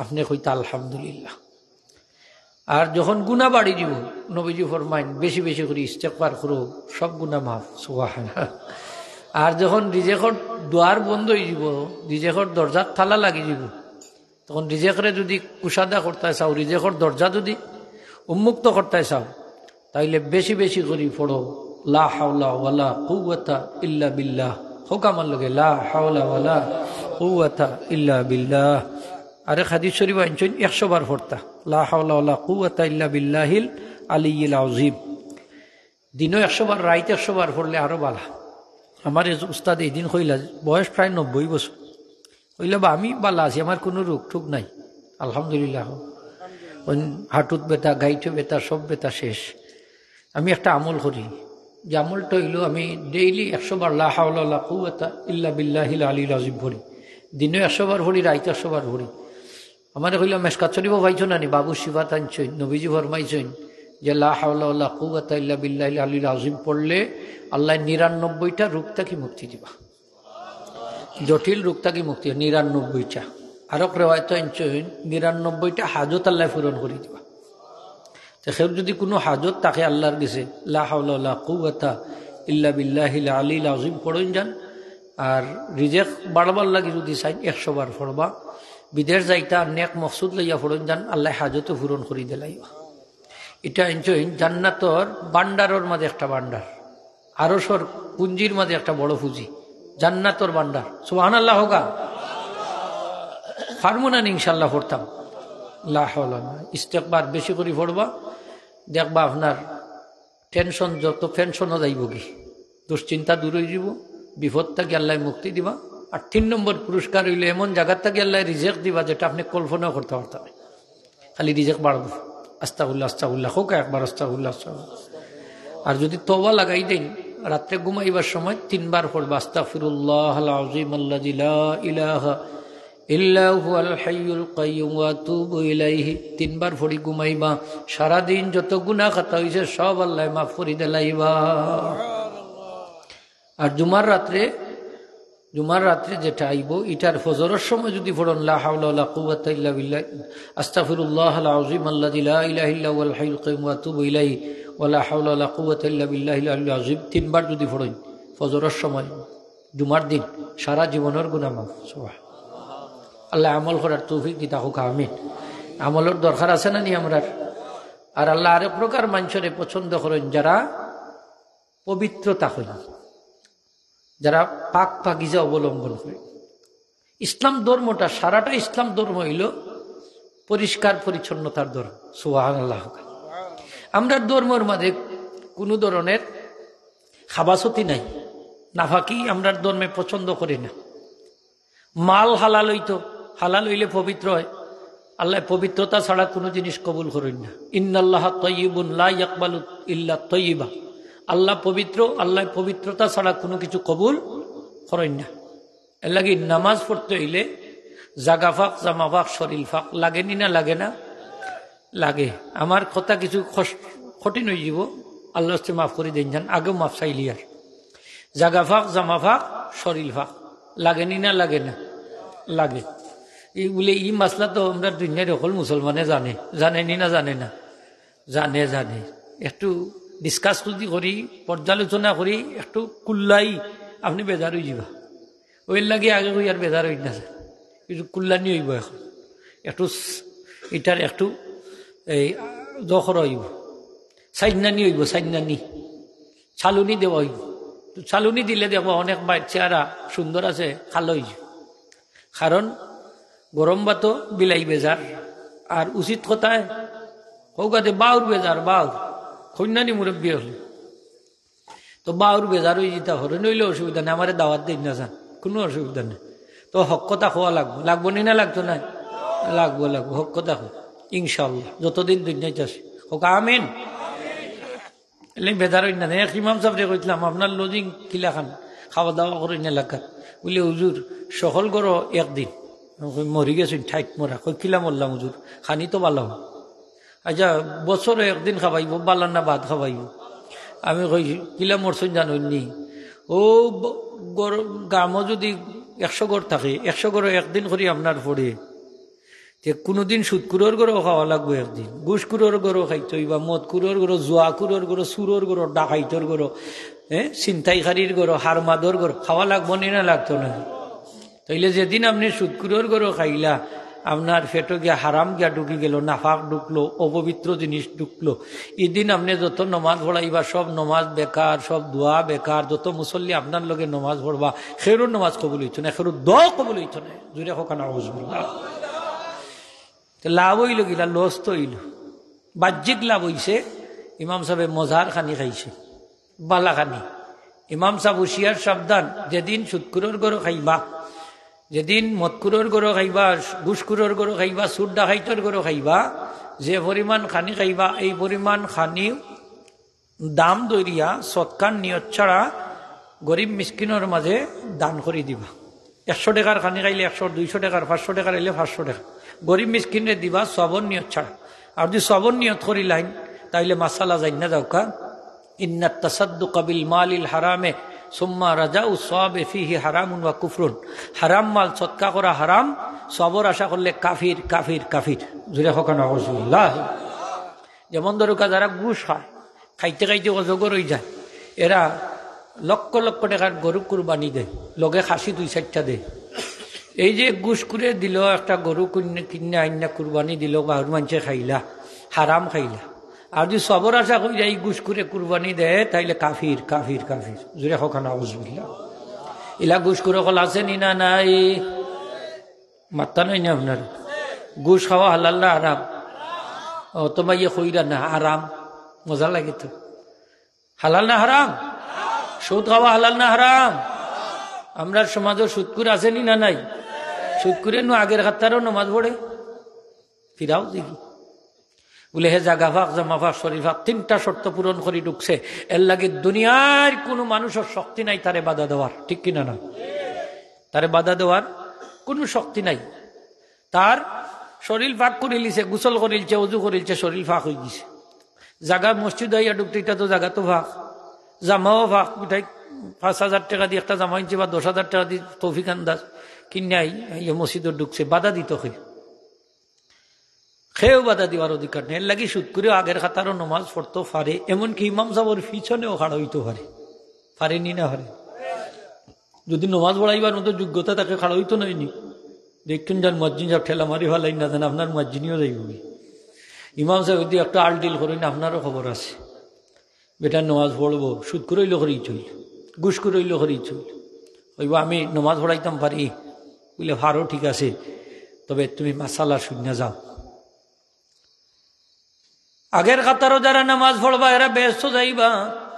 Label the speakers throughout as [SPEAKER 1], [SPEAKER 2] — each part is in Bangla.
[SPEAKER 1] আপনি কইতা আলহামদুলিল্লাহ। আর যখন গুনাহ বাড়ি দিব নবীজি ফরমাইন বেশি বেশি করে ইস্তেগফার করো, সব গুনাহ মাফ। সুবহানাল্লাহ। আর যখন রিজেকর দুয়ার বন্ধ হয়ে যাব, রিজেকর দরজার তালা লাগি যাব, তখন রিজেকরে যদি কুশাদা করতে চাও, রিজেকর দরজা যদি উন্মুক্ত করতে চাও, তাইলে বেশি বেশি করে পড়ো লা হাওলা ওয়ালা কুওয়াতা ইল্লা বিল্লাহ। হোক আমার লগে লা হাওলা ওয়ালা কুওয়াতা ইল্লা বিল্লাহ। আরে হাদিস শরীফ আনছেন 100 বার পড়তা লা হাওলা ওয়ালা কুওয়াতা ইল্লা বিল্লাহিল আলিয়্যিল আযীম। দিনও 100 বার, রাইতে 100 বার পড়লে আরো ভালো। আমার উস্তাদ এই দিন কইলা, বয়স প্রায় 90 বছর, কইলা বা আমি ভালো আছি, আমার কোনো রোগ ঠুক নাই আলহামদুলিল্লাহ। হাঁটুত ব্যথা, গাইঠে ব্যথা, সব ব্যথা শেষ। আমি একটা আমল করি, যে আমলটা হইল আমি ডেইলি 100 বার লা হাওলা ওয়ালা কুওয়াতা ইল্লা বিল্লাহিল আলিয়্যিল আযীম পড়ি। দিনে 100 বার পড়ি, রাইতে 100 বার পড়ি। আমার কইলাম মেশকাত শরীফ পাইছো না নি? বাবু সিফাত আনছেন, নবীজি ফরমাইছেন যে লা হাওলা ওয়ালা কুওয়াতা ইল্লা বিল্লাহিল আলিয়্যিল আযীম পড়লে আল্লাহ 99টা রোগ থেকে মুক্তি দিবা, জটিল রোগ থেকে মুক্তি 99টা। আরো রেওয়ায়েত আনছেন 99টা হাজত আল্লাহ পূরণ করে দিবা। তো কেউ যদি কোনো হাজত তাকে আল্লাহর গেছে লা হাওলা ওয়ালা কুওয়াতা ইল্লা বিল্লাহিল আলিয়্যিল আযীম পড়েন যান। আর রিজেক বাড়বার লাগি যদি চাই 100 বার পড়বা। বিদেশ যাইতা নেক মকসুদ লইয়া পড়েন যান, আল্লাহ হাজত পূরণ করে দিলাইবা। এটা আনছেন জান্নাতর বান্ডারের মাঝে একটা বান্ডার, আরশর পুঞ্জির মাঝে একটা বড় পুঁজি, জান্নাতর বান্ডার। সুবহানাল্লাহ হোগা ফার্মুনা ইনশাআল্লাহ পড়তাম লা হাওলা। ইস্তেগফার বেশি করে পড়বা, দেখবা আপনার টেনশন যত পেনশনও যাইব, কি দুশ্চিন্তা দূর হয়ে যাব, বিপদ থেকে আল্লাহ মুক্তি দিবা। আর 3 নম্বর পুরস্কার হইলে এমন জায়গার থেকে আল্লাহ রিজেক দিবা যেটা আপনি কল্পনাও করতে পারতেন, খালি রিজেক বাড়বো। আস্তাগফিরুল্লাহ আস্তাগফিরুল্লাহ হোক একবার আস্তাগফিরুল্লাহ আস্তাগফিরুল্লাহ। আর যদি তওবা লাগাই দেন, রাত্রে ঘুমাইবার সময় 3 বার পড়বা আস্তাগফিরুল্লাহাল আযীম আল্লাযী লা ইলাহা ইল্লা হুয়াল হাইয়ুল কাইয়্যুম ওয়া আতুবু ইলাইহি। 3 বার পড়ি ঘুমাইবা, সারাদিন যত গুনাহ খাতা হইছে সব আল্লাহ মাফ করে দিলাইবা। আর জুমার রাত্রে যেটা আইব, এটার ফজরের সময় যদি পড়েন লা হাওলা ওয়ালা কুওয়াতা ইল্লা বিল্লাহ আস্তাগফিরুল্লাহাল আযীম আল্লাযী লা ইলাহা ইল্লা হুয়াল হাইয়ুল কাইয়্যুম ওয়া আতুবু ইলাইহি ওয়া লা হাওলা ওয়ালা কুওয়াতা ইল্লা বিল্লাহিল আলিয়্যিল আযীম 3 বার যদি পড়েন ফজরের সময় জুমার দিন, সারা জীবনের গুনাহ মাফ। সুবহান আল্লাহ আমল করার তৌফিক দিতা হোক, আমিন। আমলের দরকার আছে না নি আমরা? আর আল্লাহ আরেক প্রকার মানুষরে পছন্দ করেন যারা পবিত্রতা হয়, যারা পাক পাকিজা অবলম্বন করে। ইসলাম ধর্মটা সারাটা ইসলাম ধর্ম হইল পরিষ্কার পরিচ্ছন্নতার ধর্ম। সুবহানাল্লাহ। আমরা ধর্মের মাঝে কোনো ধরনের খাবাসতি নাই, নাফাকি আমরা ধর্মে পছন্দ করি না। মাল হালাল হইতো, হালাল হইলে পবিত্র হয়। আল্লাহ পবিত্রতা ছাড়া কোনো জিনিস কবুল করেন না। ইন্নাল্লাহা তাইয়্যিবুন লা ইয়াকবালু ইল্লা তাইয়্যিবা। আল্লাহ পবিত্র, আল্লাহ পবিত্রতা ছাড়া কোনো কিছু কবুল করেন না। এর লাগি নামাজ পড়তে হইলে জাগা ফাঁক, জামা ফাঁক, শরীর ফাঁক লাগেনি না? লাগে না? লাগে। আমার কথা কিছু কঠিন হয়ে যাব, আল্লাহ মাফ করে দেন যান, আগেও মাফ চাইলি। আর জাগা ফাঁক, জামা ফাঁক, শরীর ফাঁক লাগেনি না? লাগে না? লাগে। এই বলে এই মাসলা তো আমরা দুনিয়ার সকল মুসলমানে জানেনি না? জানে না? জানে। একটু ডিসকাস যদি করি, পর্যালোচনা করি, একটু কুল্লাই আপনি বেজার হয়ে যাবা। ওই লাগে আগে কই আর বেজার হই না, কিছু কুল্লানি হইব। এখন একটু এটার একটু এই জখর হইব, সাইনানি হইব, সাইনানি ছালুনি দেওয়া হইব। ছালুনি দিলে দেখবো অনেক চেহারা সুন্দর আছে, খালো হইব। কারণ গরম ভাত বিলাই বেজার। আর উচিত কথায় হোকাতে বাউর বেজার, বাউর কন্যানি মুরব্বী হলে তো বাউর বেজার হয়ে যেতে হরে, নইলে অসুবিধা নেই, আমার দাওয়াত দিন না যান, কোনো অসুবিধা নেই। তো হক কথা খোয়া লাগবো নি না? লাগতো না? লাগবো হক কথা খো ইনশাল্লাহ, যতদিন দুনিয়াতে আছে হোক। আমিন। এলে বেজার হই না। এক ইমাম সাহেব কইছিলাম আপনার লজিং কিলা খান, খাওয়া দাওয়া করেন এলাকার, বলে হুজুর সকল করো একদিন মরি গেছেন, ঠাইট মরা। কই কিলা মরলাম হুজুর? খানি তো ভালো। আচ্ছা বছরে একদিন খাবাইব, বালান না ভাত খাবাইব? আমি কই কিলা মরছেন জানেননি? ও গ্রামও যদি 100 ঘর থাকে, 100 ঘরে একদিন করে আপনার পড়ে যে কোনোদিন সুদকুরোর গরো খাওয়া লাগবো, একদিন ঘুষকুরোর গরো খাইতে হইবা, মদকুরোর গরো, জুয়া কুরোর গরো, সুরোর গরো, ডাকাইতর গরো, ছিনতাইকারীর গরো, হারমাদর গরো খাওয়া লাগবো নি না লাগতো না? তাইলে যেদিন আপনি সুদকুরোর গরো খাইলা, আপনার পেটো গিয়া হারাম গিয়া ঢুকি গেল, নাফাক ঢুকলো, অপবিত্র জিনিস ঢুকলো, এদিন আপনি যত নমাজ পড়াইবা সব নমাজ বেকার, সব দোয়া বেকার। যত মুসল্লি আপনার লগে নমাজ পড়বা, খেরুর নমাজ কবুল হইত না, খেরুর দ কবুল হইত না। জুড়ে হোকানা হুজুল্লাহ। লাভ হইল গিলা, লস তো হইল। বাহ্যিক লাভ হইছে, ইমাম সাহেব মজার খানি খাইছে, বালা খানি। ইমাম সাহেব হুশিয়ার সাবধান, যেদিন সুদকুরোর গরো খাইবা, যেদিন মদকুরোর গরো খাইবা, ঘুষকুরোর গরো খাইবা, সুদ ডাকাইতর গরো খাইবা, যে পরিমাণ খানি খাইবা, এই পরিমাণ খানি দাম দরিয়া সৎকার নিয়ত ছাড়া গরিব মিসকিনের মাঝে দান করে দিবা। 100 টাকার খানি খাইলে 100, 200 টাকার, 500 টাকার এলে 500 টাকা গরিব মিসকিনে দিবা, সবর নিয়ত ছাড়া। আর যদি সবর নিয়ত করি লাইন, তাইলে মাসালা যাই না যাওকা, ইন্নাত তাসাদ্দুক বিল মালিল হারামে সুম্মা রাজাউ সাওয়াবে ফিহি হারামুন ওয়া কুফরুন। হারাম মাল সৎকা করা হারাম, সবর আশা করলে কাফির কাফির কাফির। জুরে হকানা রাসূলুল্লাহ। যেমন ধরুকা যারা ঘুষ খায়, খাইতে খাইতে অজগর হয়ে যায়, এরা লক্ষ লক্ষ টাকার গরু কুরবানি দেয়, লগে খাসি 2-4টা দেয়। এই যে ঘুষ করে দিল, একটা গরু কিনে আইনা কুরবানি দিল, বাহুর মানুষে খাইলা, হারাম খাইলা। আর যদি সবর আশা করি যাই ঘুষ করে কুরবানি দেয়, তাইলে কাফির কাফির কাফির। জুড়ে হকানা আউযুবিল্লাহ। ইলা ঘুষ করে কল আছে নি না নাই? মাত্তা নাই না আপনার? ঘুষ খাওয়া হালাল না হারাম? ও তোমার ইয়ে কইরা না হারাম, মজা লাগে তো। হালাল না হারাম? সুদ খাওয়া হালাল না হারাম? আমরা সমাজের সুদকুর আছে নি না নাই? সুদকুরে নু আগের হাত্তারও নমাজ পড়ে ফিরাও দেখি বলে হে জাগা ফাঁক, জামা ফাঁক, শরীর ফাঁক, 3টা শর্ত পূরণ করে ঢুকছে। এর লাগে দুনিয়ার কোনো মানুষের শক্তি নাই তারে বাধা দেওয়ার, ঠিক কিনা না? তারে বাধা দেওয়ার কোনো শক্তি নাই। তার শরীর ফাঁক করে লিছে, গোসল করিলছে, অজু করিলছে, শরীর ফাঁক হয়ে গেছে। জাগা মসজিদ হইয়া ঢুকতে, এটা তো জাগা তো ফাঁক, জামাও ফাঁক। মিঠাই 5,000 টাকা দিয়ে একটা জামা কিনছে, বা 10,000 টাকা দিয়ে তৌফিক আন্দাজ কিনাই মসজিদে ঢুকছে, বাধা দিত খেয়েও বাধা দেওয়ার অধিকার নেই। এর লাগি সুদ করে আগের খাতারও নমাজ পড়তে পারে, এমনকি ইমাম সাহেবের পিছনেও খাড়া হইতে পারেনি না পারে। যদি নমাজ পড়াইবার মতো যোগ্যতা তাকে খাড়া হইতো নয়নি। দেখুন যান মসজিদ সাহেব ঠেলা মারি ভালাই না জান, আপনার মসজিদও যাইব। ইমাম সাহেব যদি একটা আলটিল করেন, আপনারও খবর আছে, বেটার নমাজ পড়বো, সুদ করে হইল করেই চল, ঘুষ করে হইল করেই চল। হইব আমি নমাজ পড়াইতাম পারি বলে, ভারও ঠিক আছে, তবে তুমি মাসালা শূন্য যাও। আগের কাতারও যারা নামাজ পড়বা, এরা ব্যস্ত যাইবা।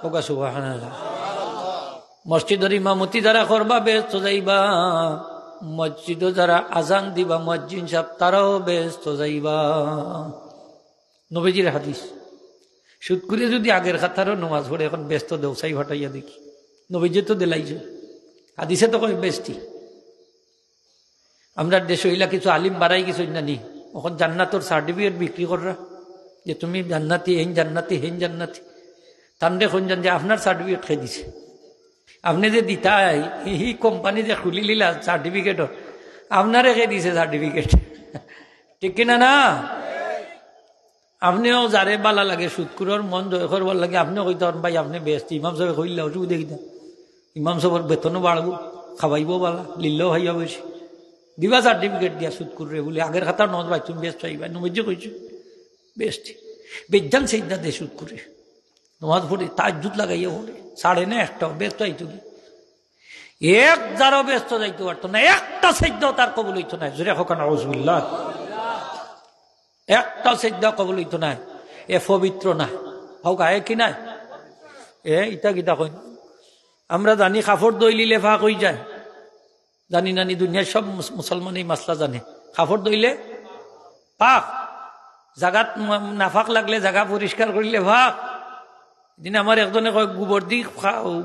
[SPEAKER 1] ওগা সুবহানাল্লাহ। মসজিদের ইমামতি যারা করবা, ব্যস্ত যাইবা। মসজিদ যারা আজান দিবা, মুয়াজ্জিন সাহেব, তারাও ব্যস্ত যাইবা। নবীজির হাদিস। সুদ করে যদি আগের কাতারও নামাজ পড়ে, এখন ব্যস্ত দেওসাই হটাইয়া দেখি। নবীজি তো দিলাইছে, হাদিসে তো কই বেস্তি। আমরা দেশ হইলা কিছু আলিম বাড়াই কিছু জানি, এখন জান্নাতর সার্টিফিকেট বিক্রি কররা, যে তুমি জান্নাতি, হেন জান্নাতি, হেন জান্নাতি। তান্ডে কোন জান যে আপনার সার্টিফিকেট খেয়ে দিছে, আপনি যে দিতাই এই কোম্পানি যে খুলি লিলা সার্টিফিকেট, আপনারে খেয়ে দিছে সার্টিফিকেট, ঠিক কিনা না? আপনিও যারে বালা লাগে সুদকুরর মন জয় করবার লাগে, আপনিও কইতে পারেন ভাই আপনি ব্যস্ত। ইমাম সাহেব কইলে অসুবিধা কিনা? ইমাম সাহেবের বেতনও বাড়বো, খাওয়াইবো বালা, লিল্লেও হইয়া বসে দিবা সার্টিফিকেট দিয়া সুদকুরে বলে আগের খাতা নজ ভাই তুমি ব্যস্ত হইবা। নবীজি কইছো বেস্ট বেজান সেইদা দে সুদ করে নমাজ পড়ে, তাজ্জুদ লাগাইয়া পড়ে, 9:30 ব্যস্ত হইতো কি? এক যারও ব্যস্ত যাইতে পারতো না, একটা সেজদাও তার কবুল হইতো না। জোরে হোকানা আউযুবিল্লাহ। একটা সেজদা কবুল হইতো না। এ পবিত্র না হোক, আয় কি নাই? ইটা কিতা কই? আমরা জানি কাপড় দইলিলে ফাঁক হয়ে যায়, জানি নানি, দুনিয়ার সব মুসলমান এই মাসলা জানে। কাপড় দইলে পাক, জাগাত নাফাক লাগলে জাগা পরিষ্কার করিলে ভাগ। দিন আমার একজনে কয় গোবর দি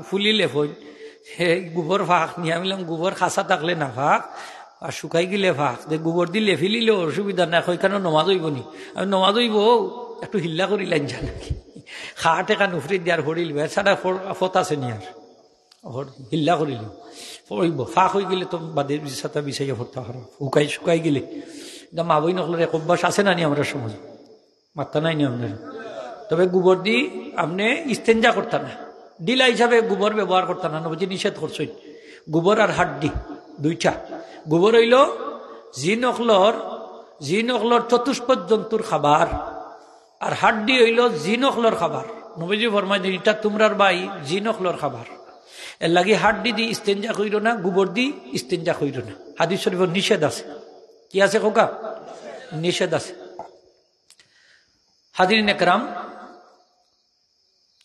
[SPEAKER 1] ফুলিলে ফই, সেই গোবর ফাঁক নিয়ে আমিলাম, গোবর খাসা থাকলে নাফাক আর শুকাই গেলে ফাঁক, যে গোবর দিলে ফেলিলে অসুবিধা নাই, ওইখানে নমাজ হইব নি? আমি নমাজ হইব একটু হিল্লা করি লাইন জানা কি খাট এখান উফরি দিয়ার হরিল সারা ফত আছে নি, আর হিল্লা করিল পড়িব ফাঁক হয়ে গেলে তো বাদের সাথে বিছাইয়া ফোরতে শুকাই গেলে মা বই নকলের এক অভ্যাস আছে না নি আমরা সমাজ মাত্রা নাই নি আপনার। তবে গোবর দিয়ে আপনি ইস্তেঞ্জা করতেন না, ডিলা হিসাবে গোবর ব্যবহার করতেন না, নবীজি নিষেধ করছেন। গোবর আর হাড্ডি দুইটা। গোবর হইল জিন অকলর চতুষ্পদ জন্তুর খাবার, আর হাড্ডি হইল জিন অকলর খাবার। নবীজি ফরমাই দিন এটা তোমরার বাই জিন অকলর খাবার, এর লাগি হাড্ডি দিয়ে ইস্তেঞ্জা কইর না, গোবর দিয়ে ইস্তেঞ্জা কইর না। হাদিস শরীফের নিষেধ আছে। কি আছে খোকা? নিষেধ আছে। হাদিরিন একরাম,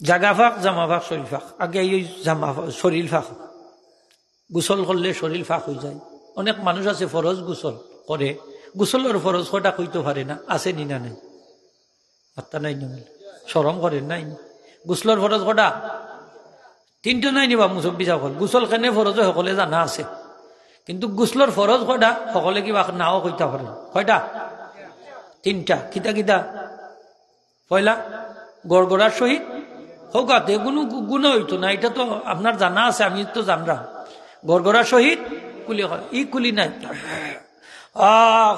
[SPEAKER 1] জাগা ফাঁক জামা ফাঁক শরীর ফাঁক। আগে এই জামা শরীর ফাঁক, গোসল করলে শরীর ফাঁক হয়ে যায়। অনেক মানুষ আছে ফরজ গোসল করে, গোসলের ফরজ কটা কইতে পারে না, আছে নি না নাই? আত্মা নাই না, সরম করেন নাই? গোসলের ফরজ কটা? তিনটা নাই নিবা মুসব্বি সকল। গোসল কেনে ফরজ সকলে জানা আছে, কিন্তু গোসলের ফরজ কটা সকলে কিবা নাও কইতে পারে। কয়টা? তিনটা। কিতা কিতা? পয়লা গড়গড়ার সহিত হৌকাতে কোনো গুণ হইতো না, এটা তো আপনার জানা আছে, আমি তো জানলাম। গড়গড়ার সহিত কুলি হয়, ই কুলি নাই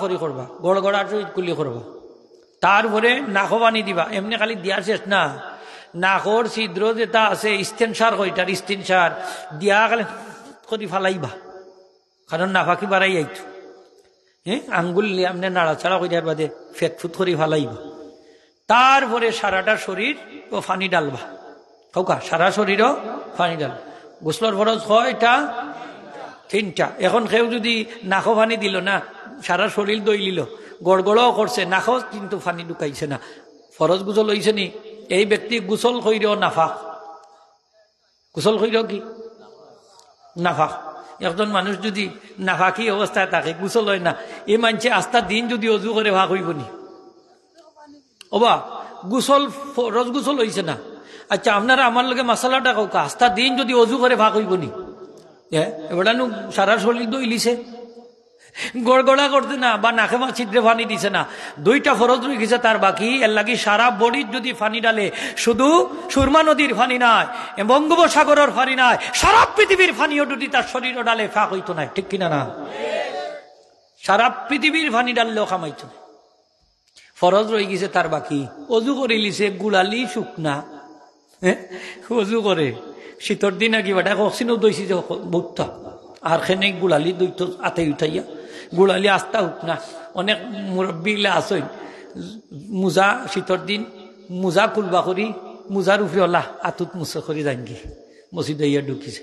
[SPEAKER 1] করি করবা, গড়গড়ার সহিত কুলি করবা। তারপরে নাকো পানি দিবা, এমনি খালি দিয়া শেষ না, নাকর ছিদ্র যেটা আছে ইস্তেনসার কইটার ইস্তেনসার দিয়া খালি করি ফালাইবা, কারণ নাফাকি বাড়াই আইতো। আঙ্গুল আপনি নাড়াচাড়া কইটার বাদে ফেট ফুট করি ফালাইবা। তারপরে সারাটা শরীর ও পানি ডালবা। হৌকা সারা শরীরও পানি ডাল। গোসলের ফরজ কয়টা? তিনটা। এখন কেউ যদি নাকো পানি দিল না, সারা শরীর দই লিল, গড়গড়ও করছে, নাকও কিন্তু পানি ঢুকাইছে না, ফরজ গোসল হইছে নি? এই ব্যক্তি গোসল কইরেও নাফাক। গোসল কইরেও কি নাফাক। একজন মানুষ যদি নাফাকি অবস্থায় থাকে, গোসল হয় না, এই মানছে আস্থা দিন যদি অজু করে ভাগ হইব নি? ওবা গোসল ফরজ গোসল হইছে না। আচ্ছা আপনারা আমার লগে মশালাটা কাউকা, আস্থা দিন যদি অজু করে ভাগ হইব নি? এবার সারা শরীর দই লিছে, গড়গড়া করতে না, বা নাকে মা ছিদ্রে পানি দিছে না, দুইটা ফরজ রয়ে গেছে তার বাকি। এর লাগি সারা বডির যদি পানি ডালে, শুধু সুরমা নদীর পানি নাই, বঙ্গোপসাগরের পানি নাই, সারা পৃথিবীর পানিও যদি তার শরীরও ডালে ফাঁক হইতো না। ঠিক কিনা না? সারা পৃথিবীর পানি ডাললেও খামাইতো না, ফরজ রয়ে গেছে তার বাকি। অজু করে লিছে, গুড়ালি শুকনা, অজু করে শীতর দিন কি বেটা কখনো দইছি যে বুটটা, আর খেনে গুড়ালি দইত আতে উঠাইয়া, গুড়ালি আস্তা উঠ না। অনেক মুরব্বীগুলা আসেন মোজা শীতর দিন মোজা কুলবা করি, মোজার উপরে ওলা আতুত মুছে করি যাইঙ্গি মসজিদ ইয়া ঢুকিছে।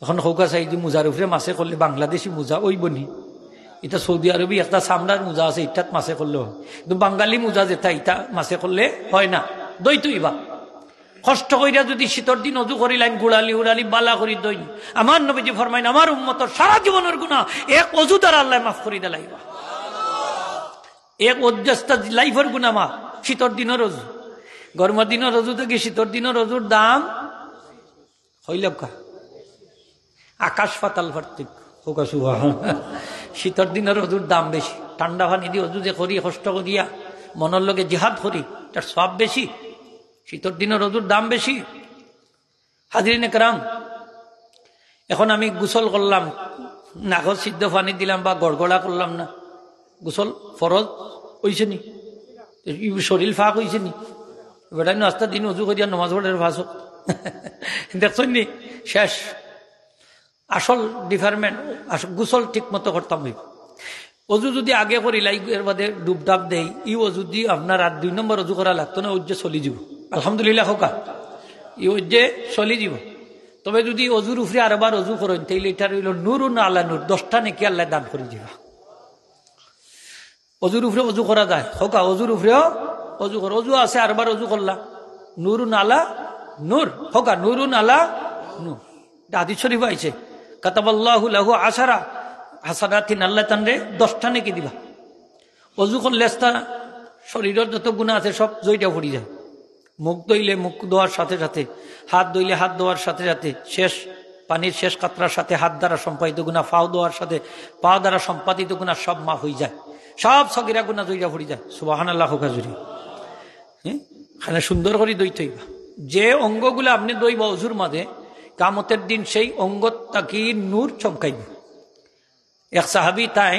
[SPEAKER 1] এখন সৌকা চাই যে মোজার উপরে মাছে করলে বাংলাদেশি মোজা ওই বনি, এটা সৌদি আরবি একটা চামড়ার মোজা আছে, ইটাত মাছে করলে হয়, কিন্তু বাঙালি মোজা যেটা ইটা মাছে করলে হয় না। দই তুইবা কষ্ট কইরা যদি শীতর দিন অজু করিলেন, গুড়ালি উড়ালি বালা করি দই, আমার নবীজি ফরমাইন আমার উম্মতর সারা জীবনের গুনাহ এক অজু দ্বারা আল্লাহ মাফ করি দিলাইবা। এক অজ্জাস্তা লাইফের গুনাহ মা। শীতর দিনের অজু, গরমের দিনের অজু থেকে শীতর দিনের অজুর দাম হইল আকাশ পাতাল পার্থক্য। শীতর দিনের অজুর দাম বেশি, ঠান্ডা পানি দিয়ে অজু যে করি কষ্ট করিয়া মনের লগে জিহাদ করি, তার সব বেশি। শীতর দিনের রোজুর দাম বেশি। হাজিরিন একরাম, এখন আমি গোসল করলাম, নাকর সিদ্ধ পানি দিলাম বা গড়গড়া করলাম না, গোসল ফরজ হইছে নি? শরীর ফাঁক হইছে নি? বেটা আস্তা দিন অজু করিয়া নমাজ পড়ে ফাঁস দেখছেন নি? শেষ। আসল ডিপার্টমেন্ট গোসল ঠিক মতো করতাম হইব। অজু যদি আগে করিলাই এর বাদে ডুব ডাব দেই, ই অজু দিয়ে আপনার আর 2 নম্বর অজু করা লাগতো না, ওজে চলি যাব। আলহামদুলিল্লাহ হোকা, ই ওজে চলি যাব। তবে যদি অজুর উপরে আরবার অজু করেন, তাইলে এটা রইল নূরুন আলা নূর, 10টা নেকি আল্লাহ দান করে দিবা। অজুর উপরে অজু করা যায় হোকা, অজুর উপরেও অজু কর, অজু আছে আরবার অজু করলা, নূরুন আলা নূর হোকা, নূরুন আলা নূর। হাদিস শরীফ আইছে কাতাবাল্লাহু লাহু আশারা হাসানাতিন, আল্লাহ তানরে 10টা নেকি দিবা। অজু করলে শরীরের যত গুনাহ আছে সব জয়টা পড়ি যায়। মুখ ধুইলে মুখ ধোয়ার সাথে সাথে, হাত ধুইলে হাত ধোয়ার সাথে সাথে, শেষ পানির শেষ কাতরার সাথে হাত দ্বারা সম্পাদিত গুনাহ, পাও ধোয়ার সাথে পা দ্বারা সম্পাদিত গুনাহ সব মাফ হয়ে যায়, সব সগিরা গুনাহ জয়টা পড়ি যায়। সুবহানাল্লাহ কাজুরি। হ্যাঁ, সুন্দর করে দইতে হইবা। যে অঙ্গগুলো আপনি দইবা অজুর মাঝে, কিয়ামতের দিন সেই অঙ্গ তাকি নূর চমকাইব। এক সাহাবী তাই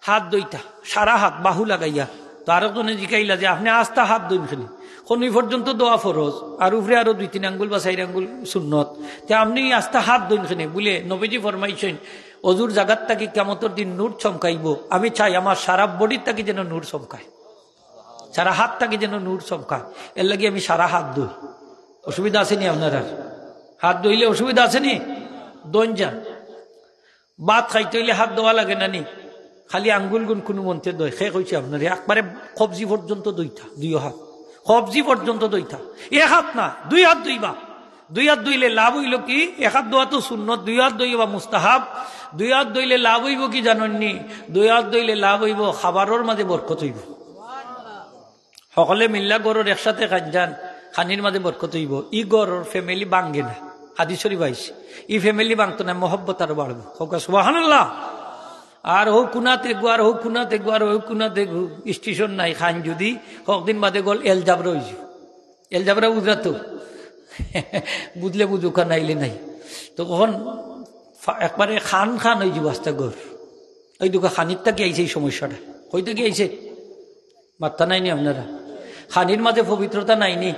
[SPEAKER 1] হাত দইতা সারা হাত বাহু লাগাইয়া। তো আরো জনে জিকাইলা যে আপনি আস্তা হাত দইন খালি, খনি পর্যন্ত দোয়া ফরজ, আর উপরে আরো 2-3 আঙ্গুল বা 4 আঙ্গুল সুন্নত, তে আপনি আস্তা হাত দইন খানি বলে নবীজি ফরমাইছেন অজুর জাগাত থাকি কিয়ামতের দিন নূর চমকাইব। আমি চাই আমার সারা বডির থাকি যেন নূর চমকায়, সারা হাত থাকি যেন নূর চমকায়। এর লাগি আমি সারা হাত দই। অসুবিধা আসেনি আপনার? আর হাত দইলে অসুবিধা আসেনি? দইন যান। ভাত খাইতে হইলে হাত দেওয়া লাগে না নি? খালি আঙ্গুল গুন কোনো মন্ত্রে দই খে কইছে আপনার একবারে কবজি পর্যন্ত দইতা, 2 হাত কবজি পর্যন্ত দইতা। 1 হাত না 2 হাত দইবা। 2 হাত দইলে লাভ হইল কি? 1 হাত দোয়া তো সুন্নত, 2 হাত দইবা মুস্তাহাব। 2 হাত দইলে লাভ হইব কি জানেননি? 2 হাত দইলে লাভ হইব খাবারের মাঝে বরকত হইব। সকলে মিল্লা গরুর একসাথে খান যান, খানির মাঝে বরকত হইব। ই গরুর ফ্যামিলি ভাঙ্গে না, হাদিস শরীফ আইছে। ই ফ্যামিলি ভাঙতো না, মহব্বত আর বাড়বো। সুবহানাল্লাহ। আর হো কুনাতে গো, আর হো কুনাতে গো, আর হো কুনাতে গো, স্টেশন নাই। খান যদি কয়েকদিন বাদে গল এলজাবরা হয়েছে। এলজাবরা বুঝা তো বুঝলে বুঝুকা, নাইলে নাই। তো কখন একবারে খান খান হয়ে যাব আস্তা ঘর। ওই দুকা খানির থেকে আইছে এই সমস্যাটা। হইতে কি আইছে? মাত্রা নাইনি আপনারা? খানির মাঝে পবিত্রতা নাইনি?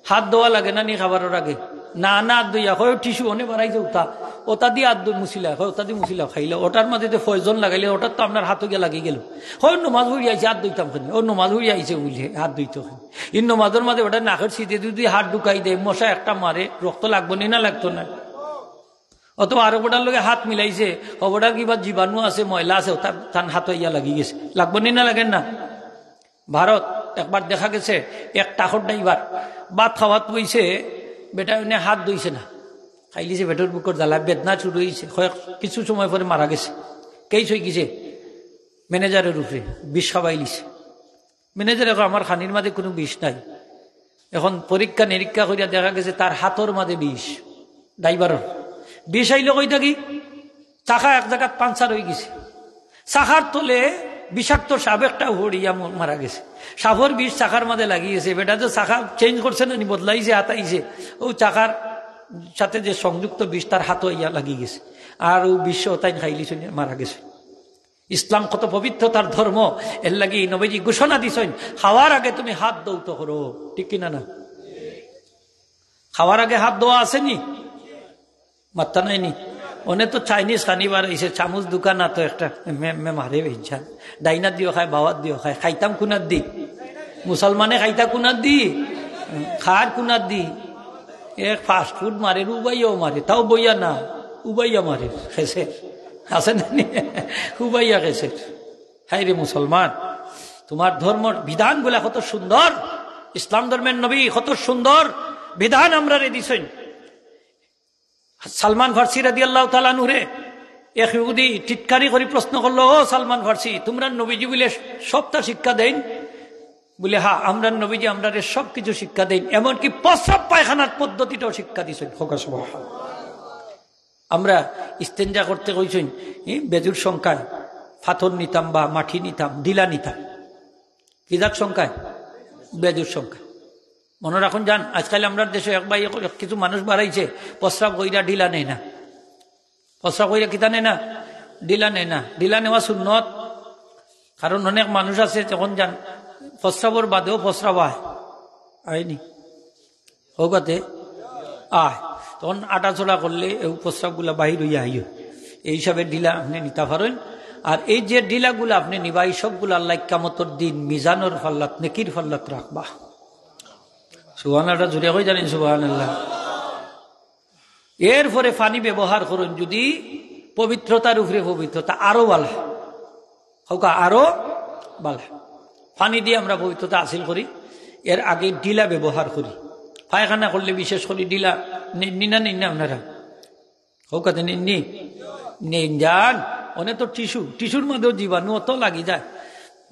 [SPEAKER 1] হাত দেওয়া লাগে না নি খাবারের আগে? না না হাত দইয়া হয় টিস্যু অনে বাড়াইছে ওটা, ওটা দিয়ে হাত মুছিলা হয়, ওটা দিয়ে মুছিলা খাইলে ওটার মাঝে যে ফয়জন লাগাইলে ওটার তো আপনার হাত গিয়ে লাগি গেল। হয় নমাজ হয়ে আইছে হাত দইতাম খানি, ও নমাজ হয়ে আইছে বুঝলে হাত দইতে খানি। এই নমাজের মাঝে ওটা নাকের শীতে যদি হাত ঢুকাই দেয়, মশা একটা মারে, রক্ত লাগবো নি না লাগতো না? অথবা আরো গোটার লোকে হাত মিলাইছে, ওটার কিবা জীবাণু আছে, ময়লা আছে, তার হাত ইয়া লাগি গেছে, লাগবো নি না লাগেন না? ভারত একবার দেখা গেছে এক টাকর ড্রাইভার ভাত খাওয়াত বইছে, বেটা এনে হাত ধুইছে না, খাইলিছে, বেটার বুকর জ্বালা বেদনা শুরু হয়েছে। কিছু সময় পরে মারা গেছে। কেস হয়ে গেছে ম্যানেজারের উপরে, বিষ খাওয়াই লিছে। ম্যানেজার এখন আমার খানির মাঝে কোনো বিষ নাই। এখন পরীক্ষা নিরীক্ষা করিয়া দেখা গেছে তার হাতর মাঝে বিষ। ড্রাইভারের বিষ আইল কই থাকি, চাকা এক জায়গায় পাঞ্চার হয়ে গেছে। চাকার তলে বিষাক্ত সাপ একটা হড়িয়া মারা গেছে। সাপর বিষ চাকার মাঝে লাগিয়েছে। বেটা তো চাকা চেঞ্জ করছে না, বদলাইছে, হাতাইছে। ও চাকার সাথে যে সংযুক্ত বিষ তার হাত ইয়া লাগিয়ে গেছে। আর ও বিশ্ব তাই খাইলি মারা গেছে। ইসলাম কত পবিত্র তার ধর্ম, এর লাগি নবীজি ঘোষণা দিছেন খাওয়ার আগে তুমি হাত দৌত করো। ঠিক কিনা না? খাওয়ার আগে হাত দেওয়া আসেনি? মাত্রা নাইনি? ওনে তো চাইনিজ খানিবার এসে চামচ দোকান তো একটা মারে ভেজা ডাইনার দিও খায়, বাওয়াত দিও খায়। খাইতাম কুনার দি? মুসলমানে খাইতা কুনার দি? খার কুনার দি? এক ফাস্ট ফুড মারে, উবাইয়াও মারে, তাও বইয়া না, উবাইয়া মারে, খেসে আছে না? উবাইয়া খেসে। হাই রে মুসলমান, তোমার ধর্মর বিধান গুলা কত সুন্দর। ইসলাম ধর্মের নবী কত সুন্দর বিধান আমরা রে দিছেন। সালমান ফার্সি রাদিয়াল্লাহু তাআলা নূরে এক ইহুদি টিটকারি করে প্রশ্ন করলো, ও সালমান ফার্সি, তোমরা নবীজি বলে সবটা শিক্ষা দেন? বলে হ্যাঁ, আমরা নবীজি আমরা সবকিছু শিক্ষা দেন, এমনকি প্রস্রাব পায়খানার পদ্ধতিটাও শিক্ষা দিয়েছেন। আমরা ইস্তেঞ্জা করতে কইছেন বেজুর সংখ্যায় পাথর নিতাম বা মাটি নিতাম, ডিলা নিতাম। কিজাক সংখ্যায়? বেজুর সংখ্যা। মনে রাখুন যান, আজকাল আমরা দেশে কিছু মানুষ বাড়াইছে, প্রস্রাব কইরা ডিলা নেয় না। প্রস্রাব কইরা কিতা নেয় না? ডিলা নেয় না। ডিলা নেওয়া সুন্নত। কারণ অনেক মানুষ আছে যখন যান প্রস্রাবর বাদেও প্রস্রাব আয়নি হোকাতে আয়, তখন আটাচড়া করলে এই প্রস্রাবগুলা বাহির হইয়া আইয়। এই হিসাবে ডিলা আপনি নিতে পারেন। আর এই যে ডিলাগুলো আপনি নিবা, এই সবগুলো আল্লাহ কিয়ামতের দিন মিজানোর ফাল্লাত, নেকির ফাল্লাত রাখবা। সুবহানাল্লাহ জুড়ে হয়ে জানেন? সুবহানাল্লাহ। এরপরে পানি ব্যবহার করুন যদি পবিত্রতার উপরে পবিত্রতা আরো বালা হোক, আরো বালা। পানি দিয়ে আমরা পবিত্রতা হাসিল করি, এর আগে ডিলা ব্যবহার করি। পায়খানা করলে বিশেষ করে ডিলা নিনা নিন না আপনারা হোকাতে নিননি নিন যান। অনেক তো টিস্যুর মধ্যেও জীবাণু অত লাগি যায়,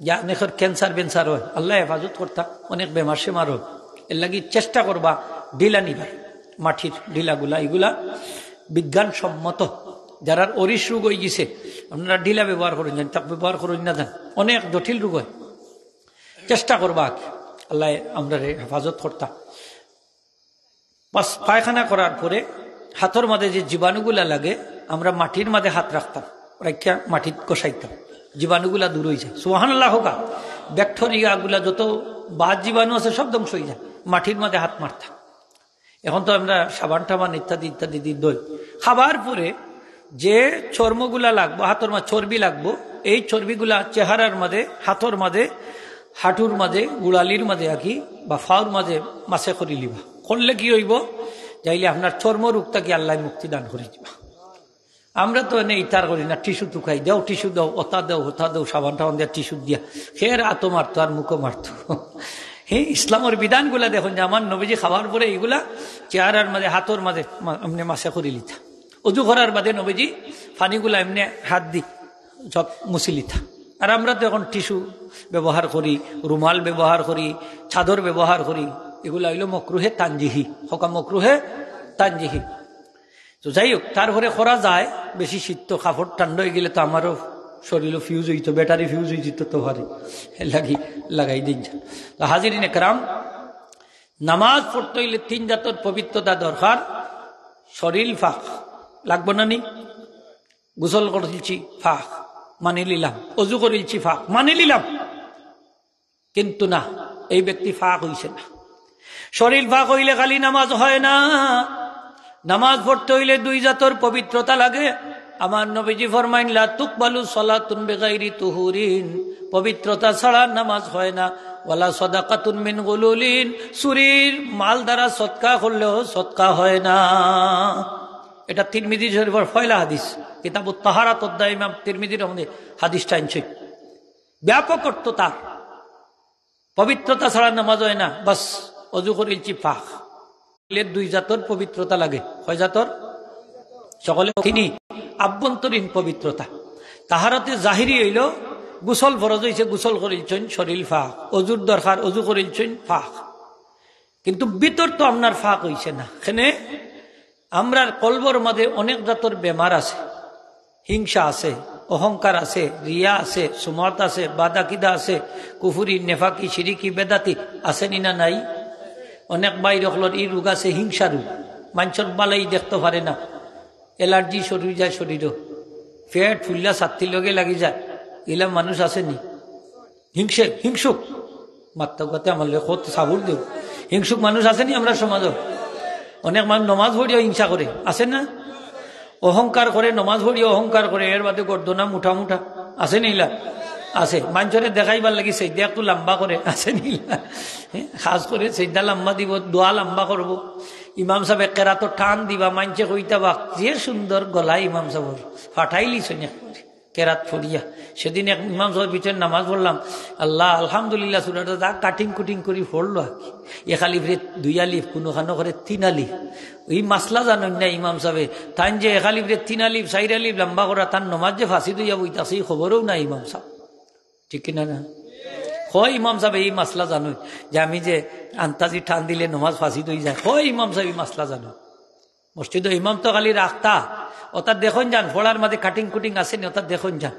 [SPEAKER 1] যা অনেকের ক্যান্সার বেন্সার হয়। আল্লাহ হেফাজত করতাম, অনেক বেমার সেমার হয়। এর লাগি চেষ্টা করবা ডিলা নিবার, মাটির ডিলাগুলা। এগুলা বিজ্ঞানসম্মত। যারা অরিস রোগ হয়ে গেছে আপনারা ডিলা ব্যবহার করুন, যান তাক ব্যবহার করুন না, যান অনেক জটিল রোগ হয়। চেষ্টা করবা আল্লাহ আমরা হেফাজত করতাম। পায়খানা করার পরে হাতের মাঝে যে জীবাণুগুলা লাগে, আমরা মাটির মাঝে হাত রাখতাম, রাখিয়া মাটির কষাইতাম। জীবাণুগুলা দূর হয়ে যায়। সুবহানাল্লাহ হোকা। ব্যাকটেরিয়া গুলা যত বাদ জীবাণু আছে সব ধ্বংস হয়ে যায় মাটির মধ্যে হাত মারতা। এখন তো আমরা সাবান টাবান ইত্যাদি ইত্যাদি দিয়ে দই খাবার পরে যে চর্মগুলা লাগবো, হাতের মাঝে চর্বি লাগবো, এই চর্বিগুলা চেহারার মাঝে, হাতের মাঝে, হাঁটুর মাঝে, গুড়ালির মাঝে আঁকি বা ফাউর মাঝে মাসে করি লিবা। করলে কি হইব? যাইলে আপনার চর্মরোগটা কি আল্লাহ মুক্তি দান করে দিবা। আমরা তো এনে ইতার করি না, টিস্যু টুকাই দাও, টিস্যু দাও, ওতা দাও, ওতা দাও, সাবান টাবান দেওয়া টিস্যু দিয়া ফের আতো মারতো আর মুখো মারতো। হ্যাঁ, ইসলামের বিধানগুলা দেখুন যে আমার নবীজি খাবার পরে এইগুলা চেহারার মাঝে, হাতর মাঝে এমনি মাসে করে লিতা। অজু করার বাদে নবীজি পানিগুলা এমনি হাত দি সব মুছি লিতা। আর আমরা তো এখন টিস্যু ব্যবহার করি, রুমাল ব্যবহার করি, চাদর ব্যবহার করি। এগুলা হইল মকরুহে তানজিহি, হকা মকরুহে তানজিহি। তো যাই হোক, তারপরে করা যায় বেশি শীত তো কাপড় ঠান্ডা হয়ে গেলে তো আমারও শরীরও ফিউজ হইতো, ব্যাটারি ফিউজ হয়ে যেত তো ভারী লাগাই দিন। হাজিরিন একরাম, নামাজ পড়তে হইলে 3 জাতের পবিত্রতা দরকার। শরীর ফাঁক লাগবো না নি? গোসল করেছি ফাঁক মানি নিলাম, অজু করেছি ফাঁক মানি নিলাম, কিন্তু না, এই ব্যক্তি ফাঁক হইছে না। শরীর ফাঁক হইলে খালি নামাজ হয় না, নামাজ পড়তে হইলে 2 জাতের পবিত্রতা লাগে। আমার নবীজি ফরমাইন লা তুকবালু সালাতুন বিগাইরি তুহুরিন, পবিত্রতা ছাড়া নামাজ হয় না। ওয়ালা সাদাকাতুন মিন গুলুলিন, চুরির মাল দ্বারা সদকা করলেও সদকা হয় না। এটা তিরমিজি শরীফের পয়লা হাদিস, কিতাবুত তাহারাত অধ্যায় ইমাম তিরমিজির মধ্যে হাদিসটা আনছে। ব্যাপক অর্থ তার, পবিত্রতা ছাড়া নামাজ হয় না। বাস অজু করেছি ফাঁক, 2 জাতর পবিত্রতা লাগে। কয় জাতর? সকলে তিনি আভ্যন্তরীণ পবিত্রতা। তাহারাতে জাহিরি হইল গোসল ফরজ হইছে, গোসল করেছেন শরীর ফাঁক, অজুর দরকার, অজু করেছেন ফাঁক। কিন্তু ভিতর তো আপনার ফাঁক হইছে না। এখানে আমরার কলবর মাঝে অনেক জাতর বেমার আছে, হিংসা আছে, অহংকার আছে, রিয়া আছে, সুমত আছে, বাদাকিদা আছে, কুফুরি, নেফাকি, শিরিকি, বেদাতি আছে নি না নাই? অনেক ভাই রকলর এই রোগ আছে, হিংসা রোগ, মানুষের বালাই দেখতে পারে না, এলার্জি শরীর যায়, শরীরও পেট ফুল্লা ছাত্রীর লগে লাগি যায়। এলাম মানুষ আসেনি হিংসুক মাত্র কথা আমার কত সাবুর দেব, হিংসুক মানুষ আসেনি আমরা সমাজও। অনেক মানুষ নমাজ পড়িও হিংসা করে, আছে না? অহংকার করে, নমাজ পড়িও অহংকার করে, এর বাদে গর্দনা মুঠা মুঠা আছে নিলা আছে। মানুষের দেখাইবার লাগি সেইদা একটু লম্বা করে, আছে নিলা খাস করে সেইদা লম্বা দিব, দোয়া লম্বা করব। ইমাম সাহেব কেরাত টান দিবা, মানছে কইতা বাক যে সুন্দর গলা ইমাম সাহেব ফাটাইলিস কেরাত ফরিয়া। সেদিন এক ইমাম সাহেব পিছনে নামাজ পড়লাম, আল্লাহ আলহামদুলিল্লাহ সুরাটা যা কাটিং কুটিং করি পড়লো আর কি। 1 আলিফরে 2 আলিফ, কোনোখানো করে 3 আলিফ। ওই মাসলা জানেন না ইমাম সাহেব, তাই যে 1 আলিফরে 3 আলিফ 4 আলিফ লম্বা করা, তার নমাজ যে ফাঁসি দইয়া বইতাছে এই খবরও না ইমাম সাহেব, ঠিক কিনা না? হয় ইমাম সাহেব এই মাসলা জানো যে আমি যে আন্তাজি টান দিলে নমাজ ফাঁসি দই যায়, হয় ইমাম সাহেব এই মাসলা জানো। মসজিদ ইমাম তো খালি রাখতা, ওটার দেখুন যান ফোড়ার মাঝে কাটিং কুটিং আসেনি, ওটার দেখুন যান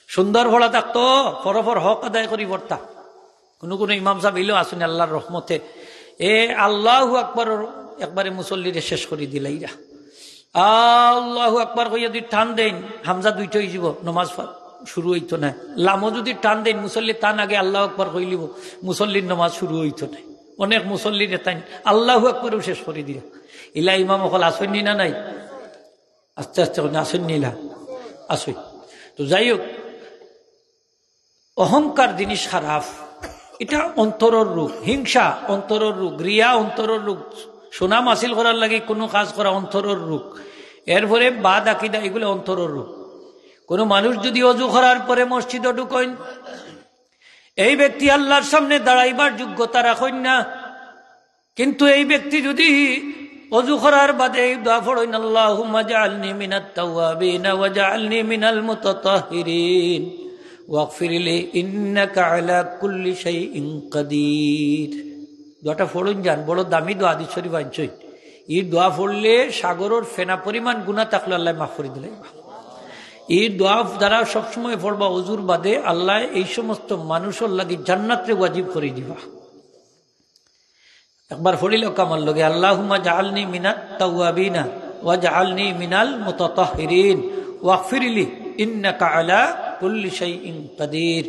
[SPEAKER 1] সুন্দর ফোড়া থাকতো, ফরফর হক আদায় করি পড়তা। কোনো কোনো ইমাম সাহেব এলেও আসুন আল্লাহর রহমতে এ আল্লাহু আকবার একবারে মুসল্লিরে শেষ করে দিলাইরা। আল্লাহু আকবার কইয়া যদি টান দেন হামজা 2টা হয়ে যাব, নমাজ শুরু হইতো না। লামো যদি টান দেন মুসল্লি টান আগে আল্লাহ আকবার কইলিব, মুসল্লির নমাজ শুরু হইতো না। অনেক মুসল্লিরে তাই আল্লাহু আকবারও শেষ করে দিলা। ইলা ইমাম অকল আসেননি না নাই? আস্তে আস্তে আসেননি না, আসই। তো যাই হোক, অহংকার জিনিস খারাপ, এটা অন্তরের রোগ। হিংসা অন্তরের রোগ, রিয়া অন্তরের রোগ, সুনাম হাসিল করার লাগে কোনো কাজ করা অন্তরের রোগ। এরপরে বাদ আকিদা, এগুলো অন্তরের রোগ। কোন মানুষ যদি অজু করার পরে মসজিদে ঢুকেন, এই ব্যক্তি আল্লাহর সামনে দাঁড়াইবার যোগ্যতা রাখেন না। কিন্তু এই ব্যক্তি যদি অজু করার বাদে দোয়া পড়েন, আল্লাহুম্মা জাআলনি মিনাত তাওয়াবিন ওয়া জাআলনি মিনাল মুতাতাহহিরিন ওয়াগফির লি ইন্নাকা আলা কুল্লি শাইইন কাদির, দোয়াটা পড়ুন যান। বড় দামি দোয়া, হাদিস শরীফ আনছে। এই দোয়া পড়লে সাগরের ফেনা পরিমাণ গুনাহ থাকলে আল্লাহ মাফ করে দিলেন। এই দোয়া দ্বারা সবসময় পড়বা অজুর বাদে, আল্লাহ এই সমস্ত মানুষের লাগি জান্নাতে ওয়াজিব করে দিবা। একবার পড়িল কামাল লগে, আল্লাহুম্মা জাআলনি মিনাত তাওয়াবিনা ওয়া জাআলনি মিনাল মুতাতাহহিরিন ওয়াগফির লি ইন্নাকা আলা কুল্লি শাইইন কাদির।